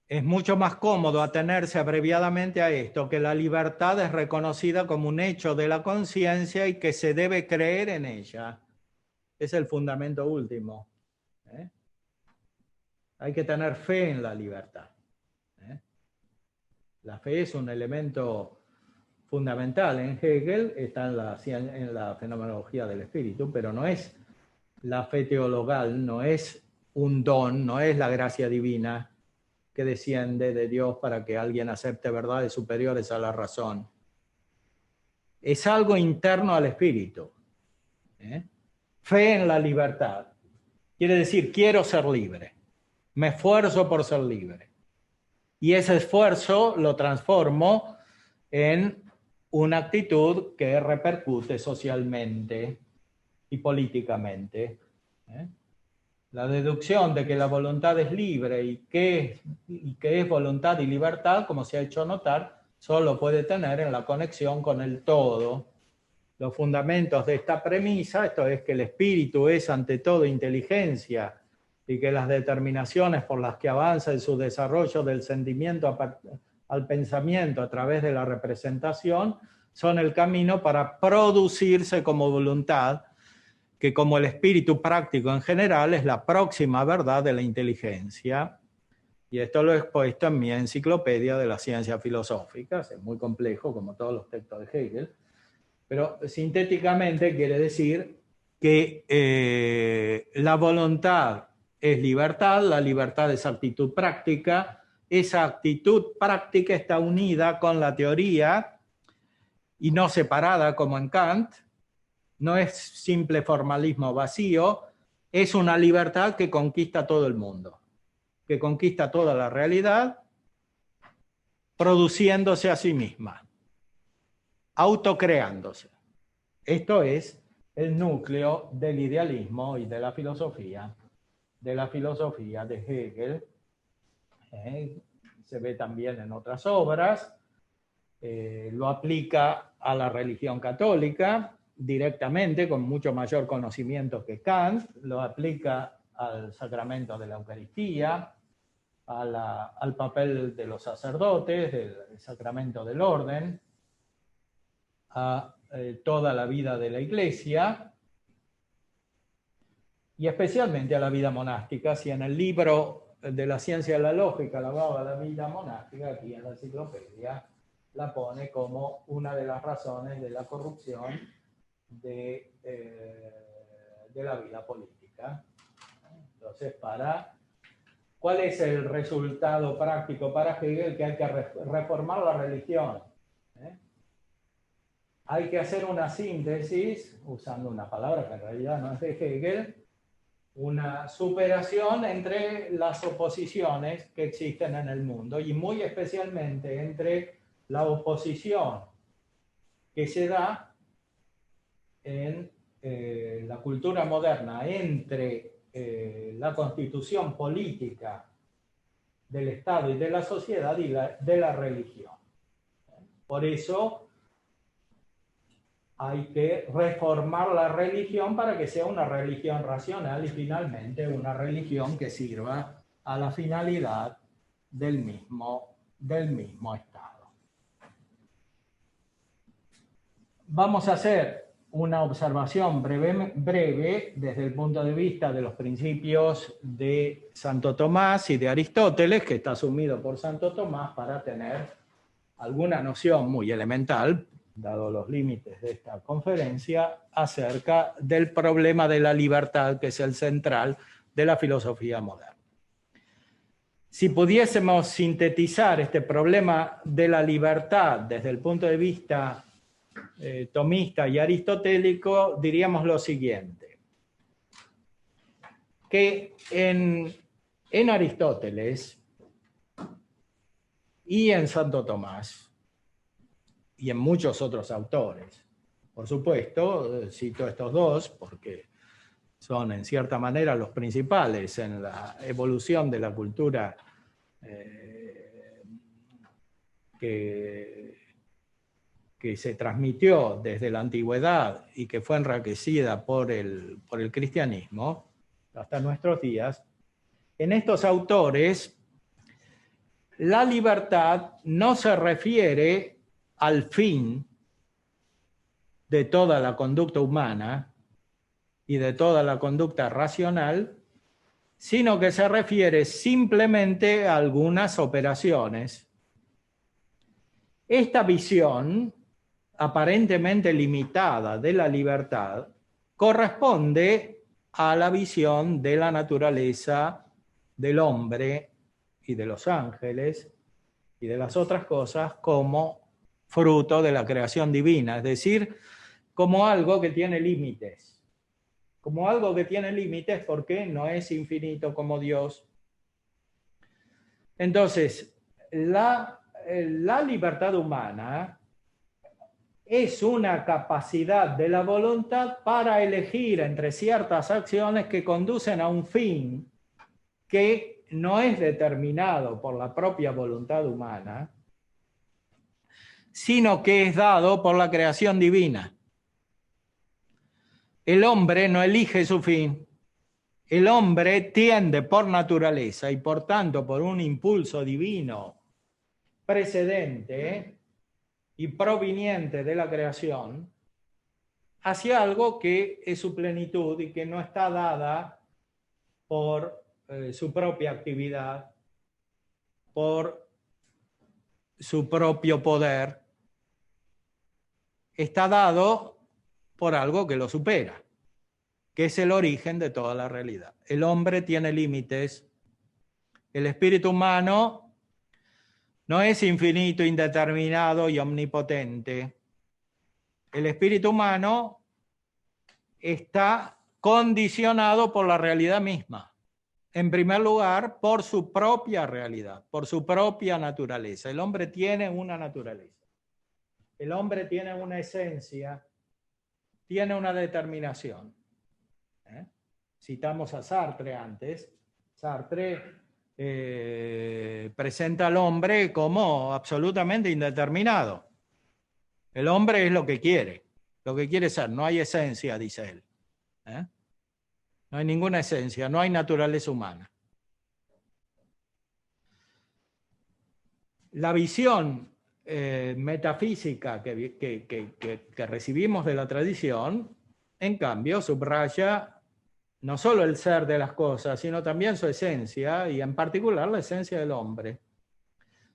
Es mucho más cómodo atenerse abreviadamente a esto, que la libertad es reconocida como un hecho de la conciencia y que se debe creer en ella. Es el fundamento último. Hay que tener fe en la libertad. La fe es un elemento fundamental en Hegel, está en la fenomenología del espíritu, pero no es la fe teologal, no es un don, no es la gracia divina que desciende de Dios para que alguien acepte verdades superiores a la razón. Es algo interno al espíritu. Fe en la libertad. Quiere decir, quiero ser libre. Me esfuerzo por ser libre. Y ese esfuerzo lo transformo en una actitud que repercute socialmente y políticamente. La deducción de que la voluntad es libre y que es voluntad y libertad, como se ha hecho notar, solo puede tener en la conexión con el todo. Los fundamentos de esta premisa, esto es que el espíritu es ante todo inteligencia y que las determinaciones por las que avanza en su desarrollo del sentimiento al pensamiento a través de la representación son el camino para producirse como voluntad, que como el espíritu práctico en general es la próxima verdad de la inteligencia. Y esto lo he expuesto en mi enciclopedia de las ciencias filosóficas, es muy complejo como todos los textos de Hegel, Pero sintéticamente quiere decir que la voluntad es libertad, la libertad es actitud práctica, esa actitud práctica está unida con la teoría y no separada como en Kant, no es simple formalismo vacío, es una libertad que conquista todo el mundo, que conquista toda la realidad, produciéndose a sí misma, autocreándose. Esto es el núcleo del idealismo y de la filosofía de Hegel. Se ve también en otras obras, lo aplica a la religión católica directamente, con mucho mayor conocimiento que Kant, lo aplica al sacramento de la Eucaristía, al papel de los sacerdotes, del sacramento del orden, a toda la vida de la Iglesia y especialmente a la vida monástica. Si en el libro de la ciencia de la lógica hablaba de la vida monástica, aquí en la enciclopedia la pone como una de las razones de la corrupción de la vida política. Entonces, ¿cuál es el resultado práctico para Hegel? Que hay que reformar la religión. Hay que hacer una síntesis, usando una palabra que en realidad no es de Hegel, una superación entre las oposiciones que existen en el mundo y muy especialmente entre la oposición que se da en la cultura moderna entre la constitución política del Estado y de la sociedad y de la religión. Por eso hay que reformar la religión para que sea una religión racional y finalmente una religión que sirva a la finalidad del mismo Estado. Vamos a hacer una observación breve desde el punto de vista de los principios de Santo Tomás y de Aristóteles, que está asumido por Santo Tomás, para tener alguna noción muy elemental, dado los límites de esta conferencia, acerca del problema de la libertad, que es el central de la filosofía moderna. Si pudiésemos sintetizar este problema de la libertad desde el punto de vista tomista y aristotélico, diríamos lo siguiente: que en Aristóteles y en Santo Tomás y en muchos otros autores, por supuesto, cito estos dos porque son en cierta manera los principales en la evolución de la cultura que se transmitió desde la antigüedad y que fue enriquecida por el cristianismo hasta nuestros días. En estos autores, la libertad no se refiere al fin de toda la conducta humana y de toda la conducta racional, sino que se refiere simplemente a algunas operaciones. Esta visión aparentemente limitada de la libertad corresponde a la visión de la naturaleza del hombre y de los ángeles y de las otras cosas como fruto de la creación divina, es decir, como algo que tiene límites. Como algo que tiene límites porque no es infinito como Dios. Entonces, la libertad humana es una capacidad de la voluntad para elegir entre ciertas acciones que conducen a un fin que no es determinado por la propia voluntad humana, sino que es dado por la creación divina. El hombre no elige su fin. El hombre tiende por naturaleza y por tanto por un impulso divino precedente y proveniente de la creación hacia algo que es su plenitud y que no está dada por su propia actividad, por su propio poder, está dado por algo que lo supera, que es el origen de toda la realidad. El hombre tiene límites. El espíritu humano no es infinito, indeterminado y omnipotente. El espíritu humano está condicionado por la realidad misma. En primer lugar, por su propia realidad, por su propia naturaleza. El hombre tiene una naturaleza. El hombre tiene una esencia, tiene una determinación. Citamos a Sartre antes. Sartre presenta al hombre como absolutamente indeterminado. El hombre es lo que quiere ser. No hay esencia, dice él. No hay ninguna esencia, no hay naturaleza humana. La visión metafísica que recibimos de la tradición, en cambio, subraya no solo el ser de las cosas, sino también su esencia, y en particular la esencia del hombre.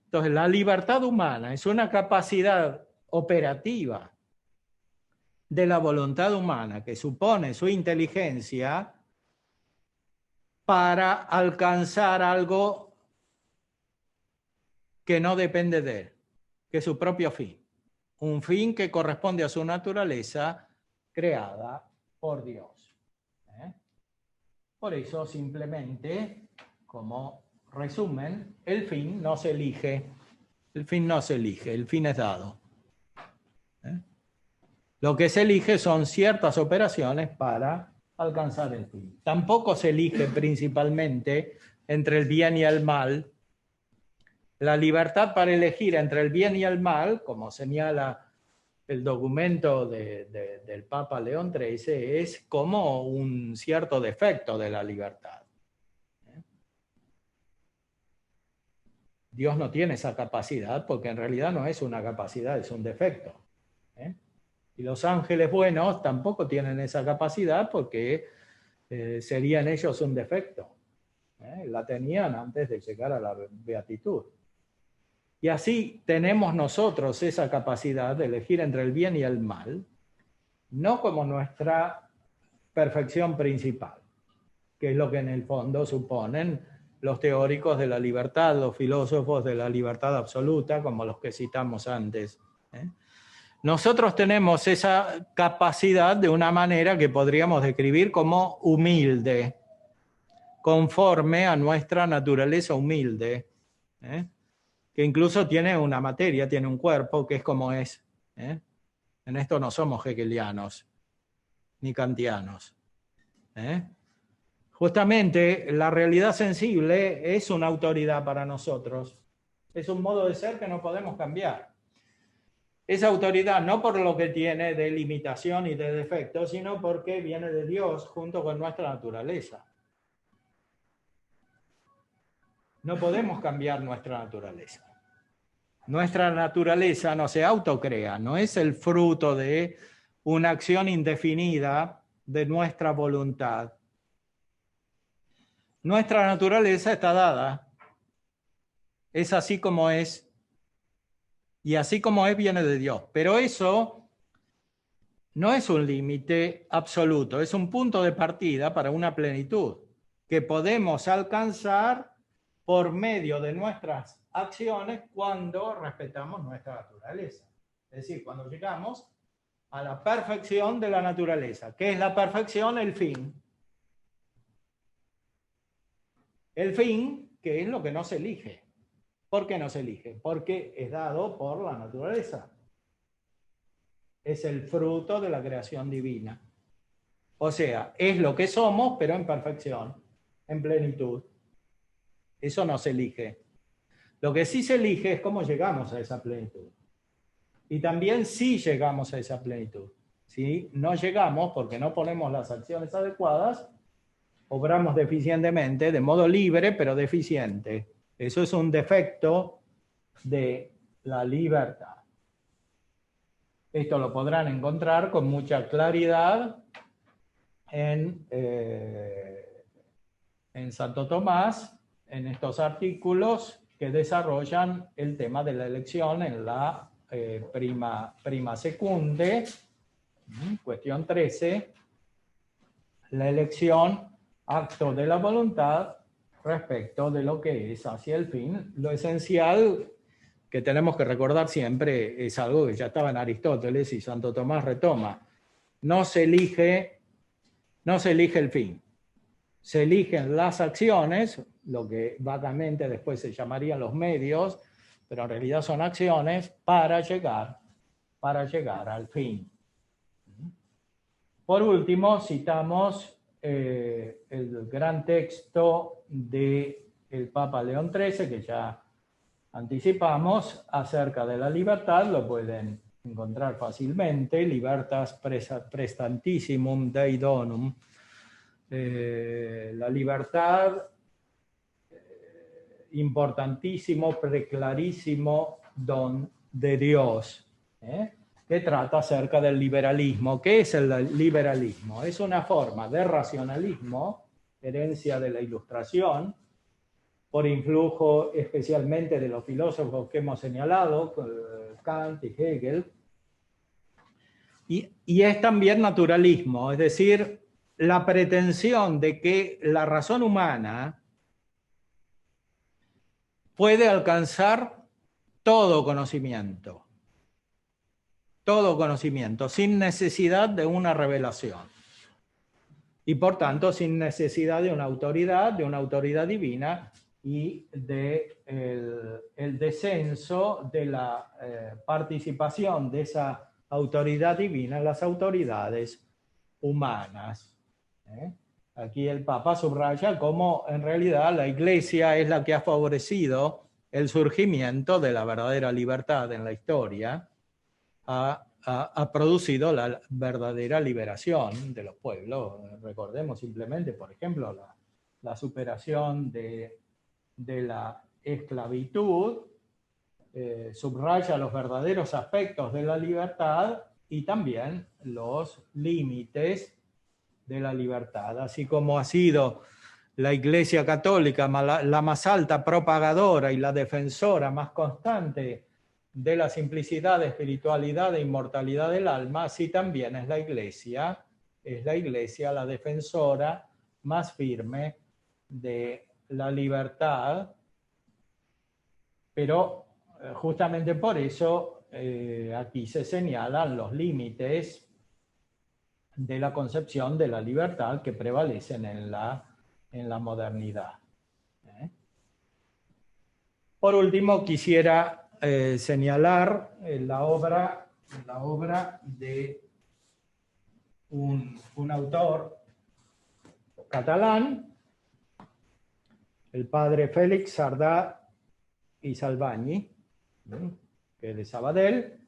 Entonces, la libertad humana es una capacidad operativa de la voluntad humana que supone su inteligencia para alcanzar algo que no depende de él, que es su propio fin. Un fin que corresponde a su naturaleza creada por Dios. Por eso, simplemente, como resumen, el fin no se elige. El fin no se elige, el fin es dado. Lo que se elige son ciertas operaciones para alcanzar el fin. Tampoco se elige principalmente entre el bien y el mal. La libertad para elegir entre el bien y el mal, como señala el documento del Papa León XIII, es como un cierto defecto de la libertad. Dios no tiene esa capacidad porque en realidad no es una capacidad, es un defecto. Y los ángeles buenos tampoco tienen esa capacidad porque serían ellos un defecto. La tenían antes de llegar a la beatitud. Y así tenemos nosotros esa capacidad de elegir entre el bien y el mal, no como nuestra perfección principal, que es lo que en el fondo suponen los teóricos de la libertad, los filósofos de la libertad absoluta, como los que citamos antes. Nosotros tenemos esa capacidad de una manera que podríamos describir como humilde, conforme a nuestra naturaleza humilde, que incluso tiene una materia, tiene un cuerpo, que es como es. En esto no somos hegelianos, ni kantianos. Justamente la realidad sensible es una autoridad para nosotros. Es un modo de ser que no podemos cambiar. Esa autoridad no por lo que tiene de limitación y de defecto, sino porque viene de Dios junto con nuestra naturaleza. No podemos cambiar nuestra naturaleza. Nuestra naturaleza no se autocrea, no es el fruto de una acción indefinida de nuestra voluntad. Nuestra naturaleza está dada, es así como es, y así como es viene de Dios. Pero eso no es un límite absoluto, es un punto de partida para una plenitud que podemos alcanzar por medio de nuestras acciones cuando respetamos nuestra naturaleza. Es decir, cuando llegamos a la perfección de la naturaleza. ¿Qué es la perfección? El fin. El fin, que es lo que no se elige. ¿Por qué no se elige? Porque es dado por la naturaleza. Es el fruto de la creación divina. O sea, es lo que somos, pero en perfección, en plenitud. Eso no se elige. Lo que sí se elige es cómo llegamos a esa plenitud. Y también si llegamos a esa plenitud. Si no llegamos porque no ponemos las acciones adecuadas, obramos deficientemente, de modo libre, pero deficiente. Eso es un defecto de la libertad. Esto lo podrán encontrar con mucha claridad en Santo Tomás, en estos artículos que desarrollan el tema de la elección en la prima secunde, cuestión 13, la elección, acto de la voluntad respecto de lo que es hacia el fin. Lo esencial que tenemos que recordar siempre es algo que ya estaba en Aristóteles y Santo Tomás retoma. No se elige el fin. Se eligen las acciones, lo que vagamente después se llamarían los medios, pero en realidad son acciones para llegar al fin. Por último, citamos el gran texto del Papa León XIII, que ya anticipamos, acerca de la libertad. Lo pueden encontrar fácilmente, Libertas Prestantissimum Dei Donum. La libertad, importantísimo, preclarísimo don de Dios, que trata acerca del liberalismo. ¿Qué es el liberalismo? Es una forma de racionalismo, herencia de la Ilustración, por influjo especialmente de los filósofos que hemos señalado, Kant y Hegel, y es también naturalismo, es decir, la pretensión de que la razón humana puede alcanzar todo conocimiento, sin necesidad de una revelación. Y por tanto, sin necesidad de una autoridad divina y de el descenso de la participación de esa autoridad divina en las autoridades humanas. Aquí el Papa subraya cómo en realidad la Iglesia es la que ha favorecido el surgimiento de la verdadera libertad en la historia, ha producido la verdadera liberación de los pueblos. Recordemos simplemente, por ejemplo, la superación de la esclavitud, subraya los verdaderos aspectos de la libertad y también los límites de la libertad, así como ha sido la Iglesia Católica la más alta propagadora y la defensora más constante de la simplicidad, espiritualidad e inmortalidad del alma, así también es la Iglesia la defensora más firme de la libertad, pero justamente por eso aquí se señalan los límites de la concepción de la libertad que prevalecen en la modernidad. Por último, quisiera señalar la obra de un autor catalán, el padre Félix Sardá y Salvany, que es de Sabadell,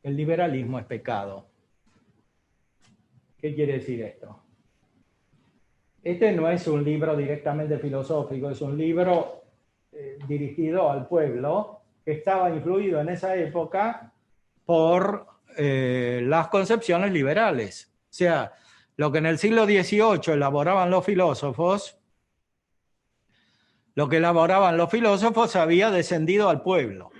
El liberalismo es pecado. ¿Qué quiere decir esto? Este no es un libro directamente filosófico, es un libro dirigido al pueblo que estaba influido en esa época por las concepciones liberales. O sea, lo que en el siglo XVIII elaboraban los filósofos, había descendido al pueblo,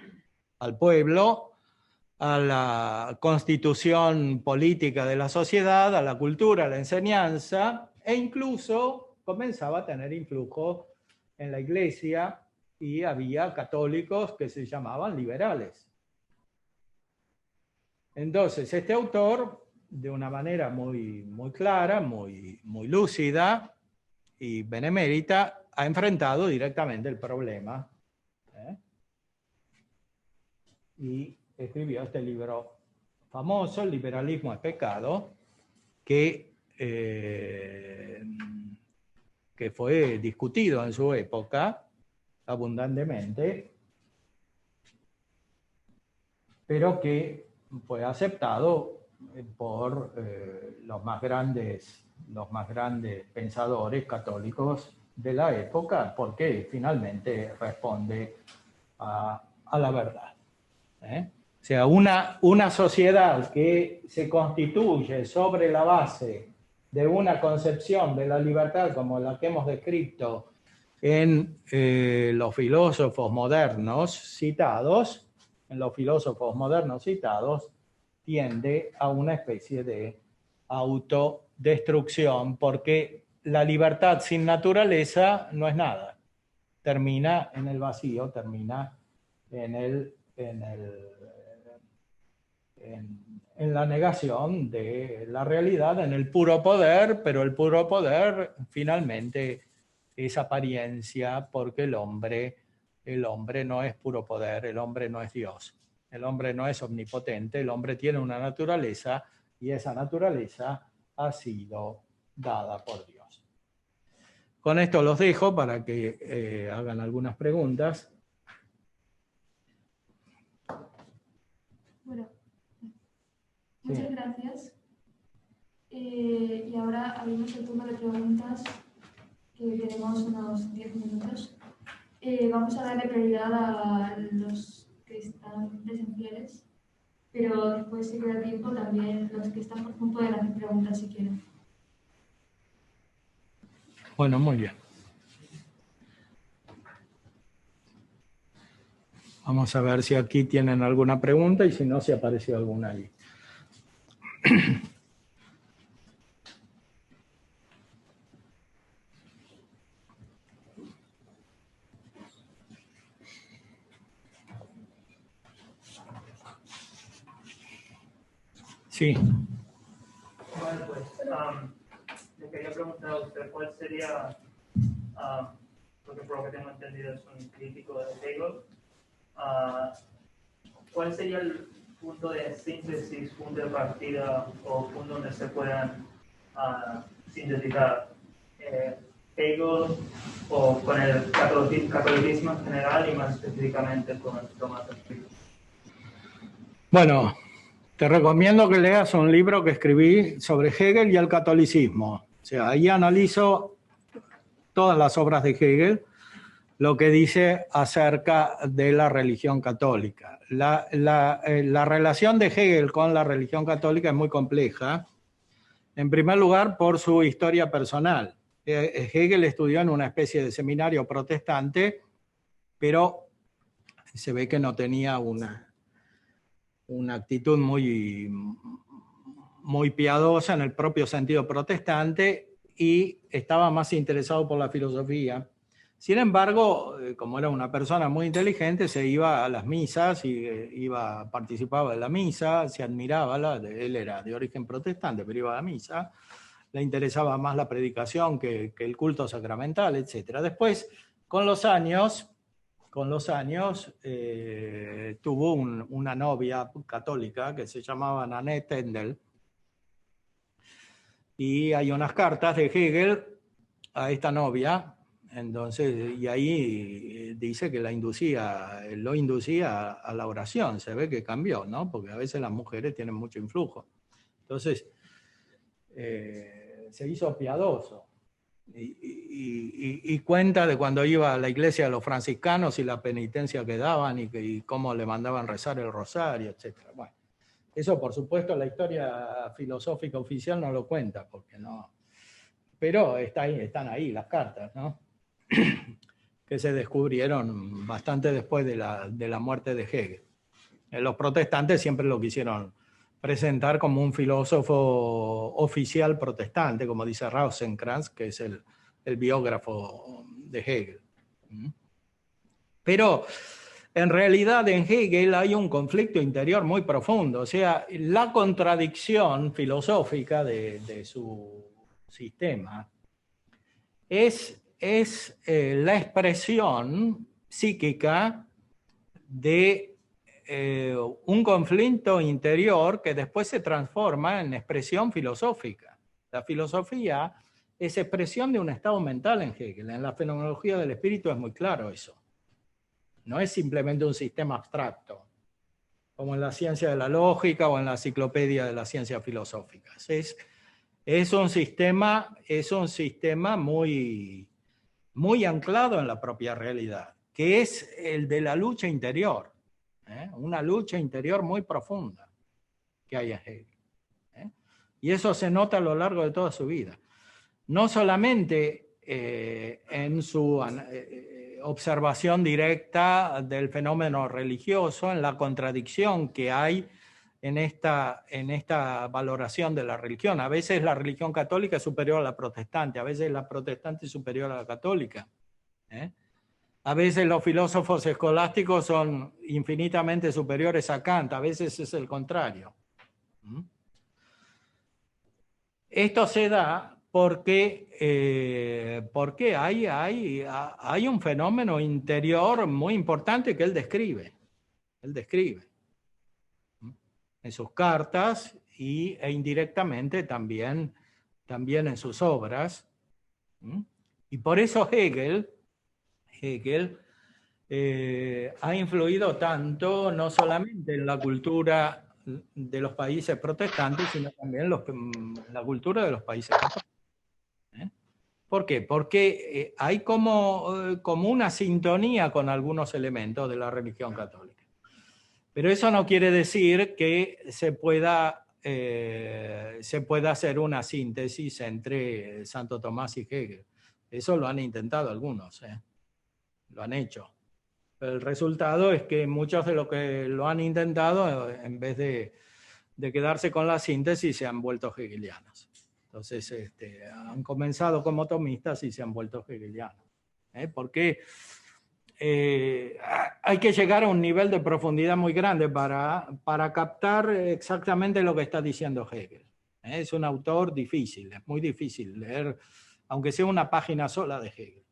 a la constitución política de la sociedad, a la cultura, a la enseñanza, e incluso comenzaba a tener influjo en la Iglesia y había católicos que se llamaban liberales. Entonces, este autor, de una manera muy, muy clara, muy, muy lúcida y benemérita, ha enfrentado directamente el problema. Y escribió este libro famoso, El liberalismo es pecado, que fue discutido en su época abundantemente, pero que fue aceptado por los más grandes pensadores católicos de la época, porque finalmente responde a la verdad. O sea, una sociedad que se constituye sobre la base de una concepción de la libertad como la que hemos descrito en los filósofos modernos citados, en los filósofos modernos citados, tiende a una especie de autodestrucción, porque la libertad sin naturaleza no es nada. Termina en el vacío, termina en la negación de la realidad, en el puro poder, pero el puro poder finalmente es apariencia, porque el hombre no es puro poder, el hombre no es Dios, el hombre no es omnipotente, el hombre tiene una naturaleza y esa naturaleza ha sido dada por Dios. Con esto los dejo para que hagan algunas preguntas.
Bueno, muchas gracias. Y ahora abrimos el turno de preguntas, que tenemos unos 10 minutos. Vamos a darle prioridad a los que están presenciales, pero después, si queda tiempo, también los que están por Zoom pueden hacer preguntas si quieren.
Bueno, muy bien. Vamos a ver si aquí tienen alguna pregunta y si no, si apareció alguna ahí. Sí.
Bueno, pues le quería preguntar a usted cuál sería, porque por lo que tengo entendido es un crítico de Hegel, ¿cuál sería el punto de síntesis, punto de partida o punto donde se puedan sintetizar Hegel o con el catolicismo en general y más específicamente con Tomás de Aquino?
Bueno, te recomiendo que leas un libro que escribí sobre Hegel y el catolicismo. O sea, ahí analizo todas las obras de Hegel, lo que dice acerca de la religión católica. La relación de Hegel con la religión católica es muy compleja. En primer lugar, por su historia personal. Hegel estudió en una especie de seminario protestante, pero se ve que no tenía una actitud muy piadosa en el propio sentido protestante y estaba más interesado por la filosofía. Sin embargo, como era una persona muy inteligente, se iba a las misas y participaba de la misa, se admiraba, él era de origen protestante, pero iba a la misa, le interesaba más la predicación que el culto sacramental, etc. Después, con los años, tuvo una novia católica que se llamaba Nanette Tendel, y hay unas cartas de Hegel a esta novia, entonces, y ahí dice que lo inducía a la oración. Se ve que cambió, ¿no? Porque a veces las mujeres tienen mucho influjo. Entonces, se hizo piadoso. Y cuenta de cuando iba a la iglesia de los franciscanos y la penitencia que daban y cómo le mandaban rezar el rosario, etc. Bueno, eso por supuesto la historia filosófica oficial no lo cuenta, porque no. Pero están ahí las cartas, ¿no? Que se descubrieron bastante después de la muerte de Hegel. Los protestantes siempre lo quisieron presentar como un filósofo oficial protestante, como dice Rosenkranz, que es el biógrafo de Hegel. Pero en realidad en Hegel hay un conflicto interior muy profundo. O sea, la contradicción filosófica de su sistema es la expresión psíquica de un conflicto interior que después se transforma en expresión filosófica. La filosofía es expresión de un estado mental en Hegel. En la fenomenología del espíritu es muy claro eso. No es simplemente un sistema abstracto, como en la ciencia de la lógica o en la enciclopedia de las ciencias filosóficas. Es un sistema muy anclado en la propia realidad, que es el de la lucha interior. Una lucha interior muy profunda que hay en Hegel. Y eso se nota a lo largo de toda su vida. No solamente en su observación directa del fenómeno religioso, en la contradicción que hay en esta valoración de la religión. A veces la religión católica es superior a la protestante, a veces la protestante es superior a la católica. A veces los filósofos escolásticos son infinitamente superiores a Kant, a veces es el contrario. Esto se da porque hay un fenómeno interior muy importante que él describe. Él describe en sus cartas e indirectamente también en sus obras. Y por eso Hegel ha influido tanto no solamente en la cultura de los países protestantes, sino también la cultura de los países católicos. ¿Por qué? Porque hay como una sintonía con algunos elementos de la religión católica. Pero eso no quiere decir que se pueda hacer una síntesis entre Santo Tomás y Hegel. Eso lo han intentado algunos, lo han hecho. El resultado es que muchos de los que lo han intentado, en vez de quedarse con la síntesis, se han vuelto hegelianos. Entonces, han comenzado como tomistas y se han vuelto hegelianos. Porque hay que llegar a un nivel de profundidad muy grande para captar exactamente lo que está diciendo Hegel. Es un autor difícil, es muy difícil leer, aunque sea una página sola de Hegel.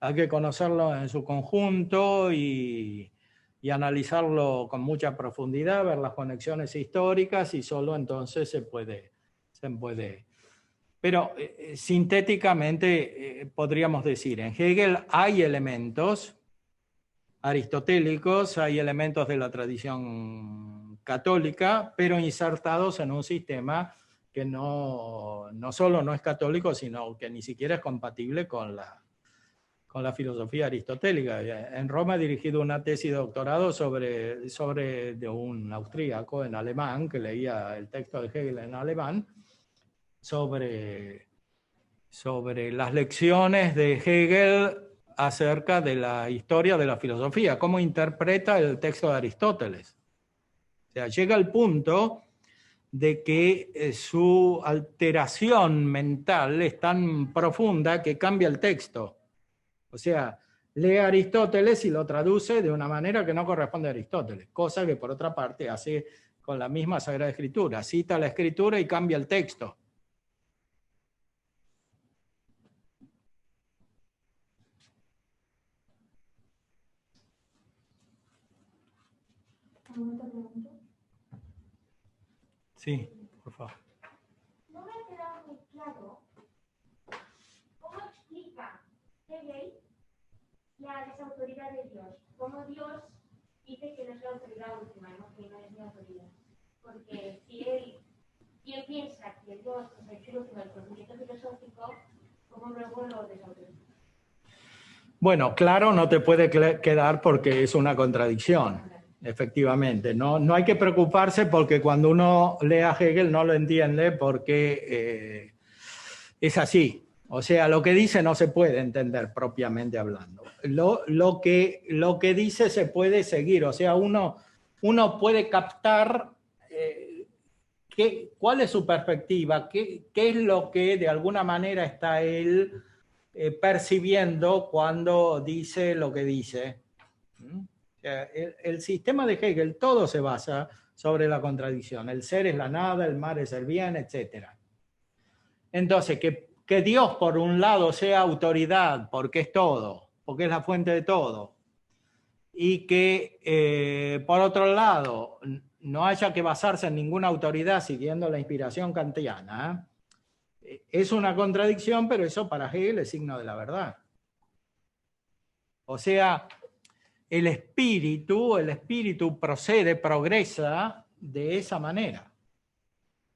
Hay que conocerlo en su conjunto y analizarlo con mucha profundidad, ver las conexiones históricas y solo entonces se puede. Pero sintéticamente podríamos decir, en Hegel hay elementos aristotélicos, hay elementos de la tradición católica, pero insertados en un sistema que no solo no es católico, sino que ni siquiera es compatible con la filosofía aristotélica. En Roma he dirigido una tesis de doctorado de un austríaco en alemán, que leía el texto de Hegel en alemán, sobre las lecciones de Hegel acerca de la historia de la filosofía, cómo interpreta el texto de Aristóteles. O sea, llega al punto de que su alteración mental es tan profunda que cambia el texto. O sea, lee a Aristóteles y lo traduce de una manera que no corresponde a Aristóteles, cosa que por otra parte hace con la misma Sagrada Escritura. Cita la Escritura y cambia el texto. Sí, por favor.
No me ha quedado muy claro cómo explica Hegel la desautoridad de Dios. Cómo Dios dice que no es la autoridad última, ¿no? Que no es mi autoridad. Porque si él piensa que Dios es el fin último del conocimiento filosófico, ¿cómo luego lo desautoriza?
Bueno, claro, no te puede quedar porque es una contradicción. Efectivamente, no hay que preocuparse porque cuando uno lee a Hegel no lo entiende porque es así. O sea, lo que dice no se puede entender propiamente hablando. Lo que dice se puede seguir. O sea, uno puede captar cuál es su perspectiva, qué es lo que de alguna manera está él percibiendo cuando dice lo que dice. El sistema de Hegel todo se basa sobre la contradicción. El ser es la nada, el mal es el bien, etc. Entonces, que Dios por un lado sea autoridad porque es todo, porque es la fuente de todo, y que por otro lado no haya que basarse en ninguna autoridad siguiendo la inspiración kantiana, es una contradicción, pero eso para Hegel es signo de la verdad. O sea, el espíritu progresa de esa manera.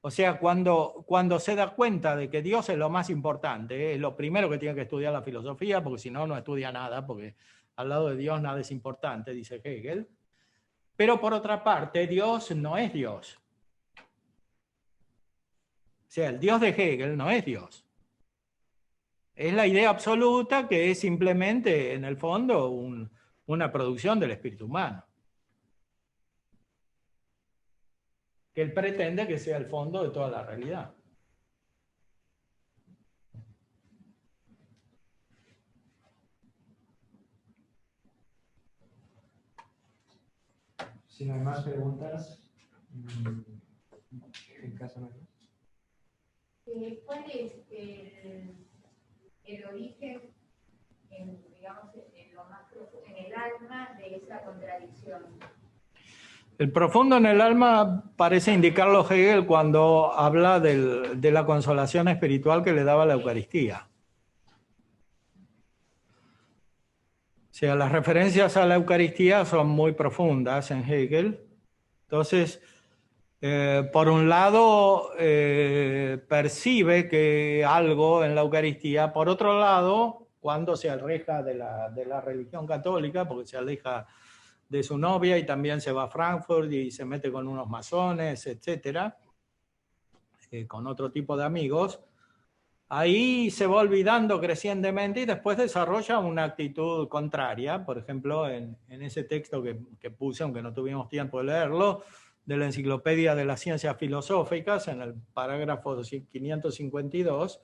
O sea, cuando se da cuenta de que Dios es lo más importante, es lo primero que tiene que estudiar la filosofía, porque si no, no estudia nada, porque al lado de Dios nada es importante, dice Hegel. Pero por otra parte, Dios no es Dios. O sea, el Dios de Hegel no es Dios. Es la idea absoluta que es simplemente, en el fondo, una producción del espíritu humano. Que él pretende que sea el fondo de toda la realidad.
Si no hay más preguntas, en caso de...
¿Cuál es el origen, digamos, en lo más profundo, en el alma de esa contradicción?
El profundo en el alma parece indicarlo Hegel cuando habla de la consolación espiritual que le daba la Eucaristía. O sea, las referencias a la Eucaristía son muy profundas en Hegel. Entonces, por un lado, percibe que algo en la Eucaristía, por otro lado, cuando se aleja de la religión católica, porque se aleja de su novia y también se va a Frankfurt y se mete con unos masones, etcétera, con otro tipo de amigos, ahí se va olvidando crecientemente y después desarrolla una actitud contraria. Por ejemplo, en ese texto que puse, aunque no tuvimos tiempo de leerlo, de la Enciclopedia de las Ciencias Filosóficas, en el parágrafo 552,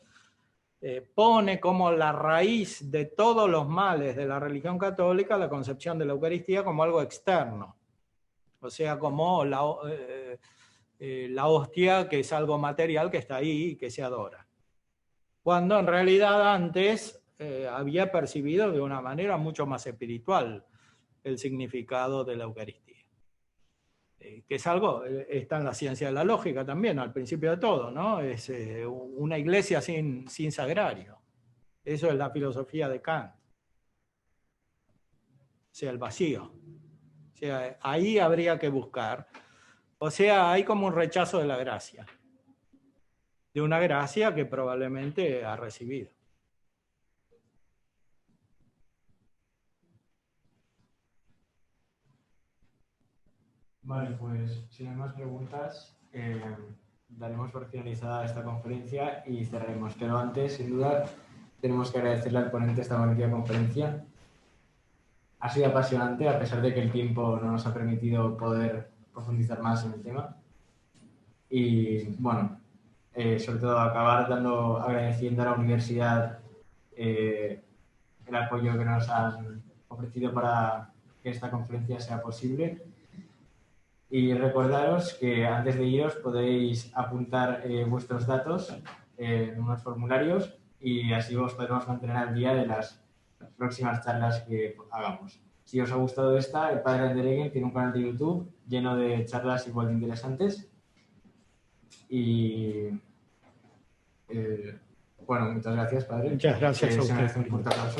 pone como la raíz de todos los males de la religión católica la concepción de la Eucaristía como algo externo. O sea, como la hostia, que es algo material que está ahí y que se adora. Cuando en realidad antes había percibido de una manera mucho más espiritual el significado de la Eucaristía. Que es algo, está en la ciencia de la lógica también, al principio de todo, ¿no? Es una iglesia sin sagrario. Eso es la filosofía de Kant. O sea, el vacío. O sea, ahí habría que buscar. O sea, hay como un rechazo de la gracia. De una gracia que probablemente ha recibido.
Vale, pues si no hay más preguntas, daremos por finalizada esta conferencia y cerraremos. Pero antes, sin duda, tenemos que agradecerle al ponente de esta magnífica conferencia. Ha sido apasionante, a pesar de que el tiempo no nos ha permitido poder profundizar más en el tema. Y bueno, sobre todo acabar agradeciendo a la universidad el apoyo que nos han ofrecido para que esta conferencia sea posible. Y recordaros que antes de iros podéis apuntar vuestros datos en unos formularios y así os podremos mantener al día de las próximas charlas que hagamos. Si os ha gustado esta, el Padre Andereggen tiene un canal de YouTube lleno de charlas igual de interesantes. Y bueno, muchas gracias, Padre.
Muchas gracias a usted.
Se merece un fuerte aplauso.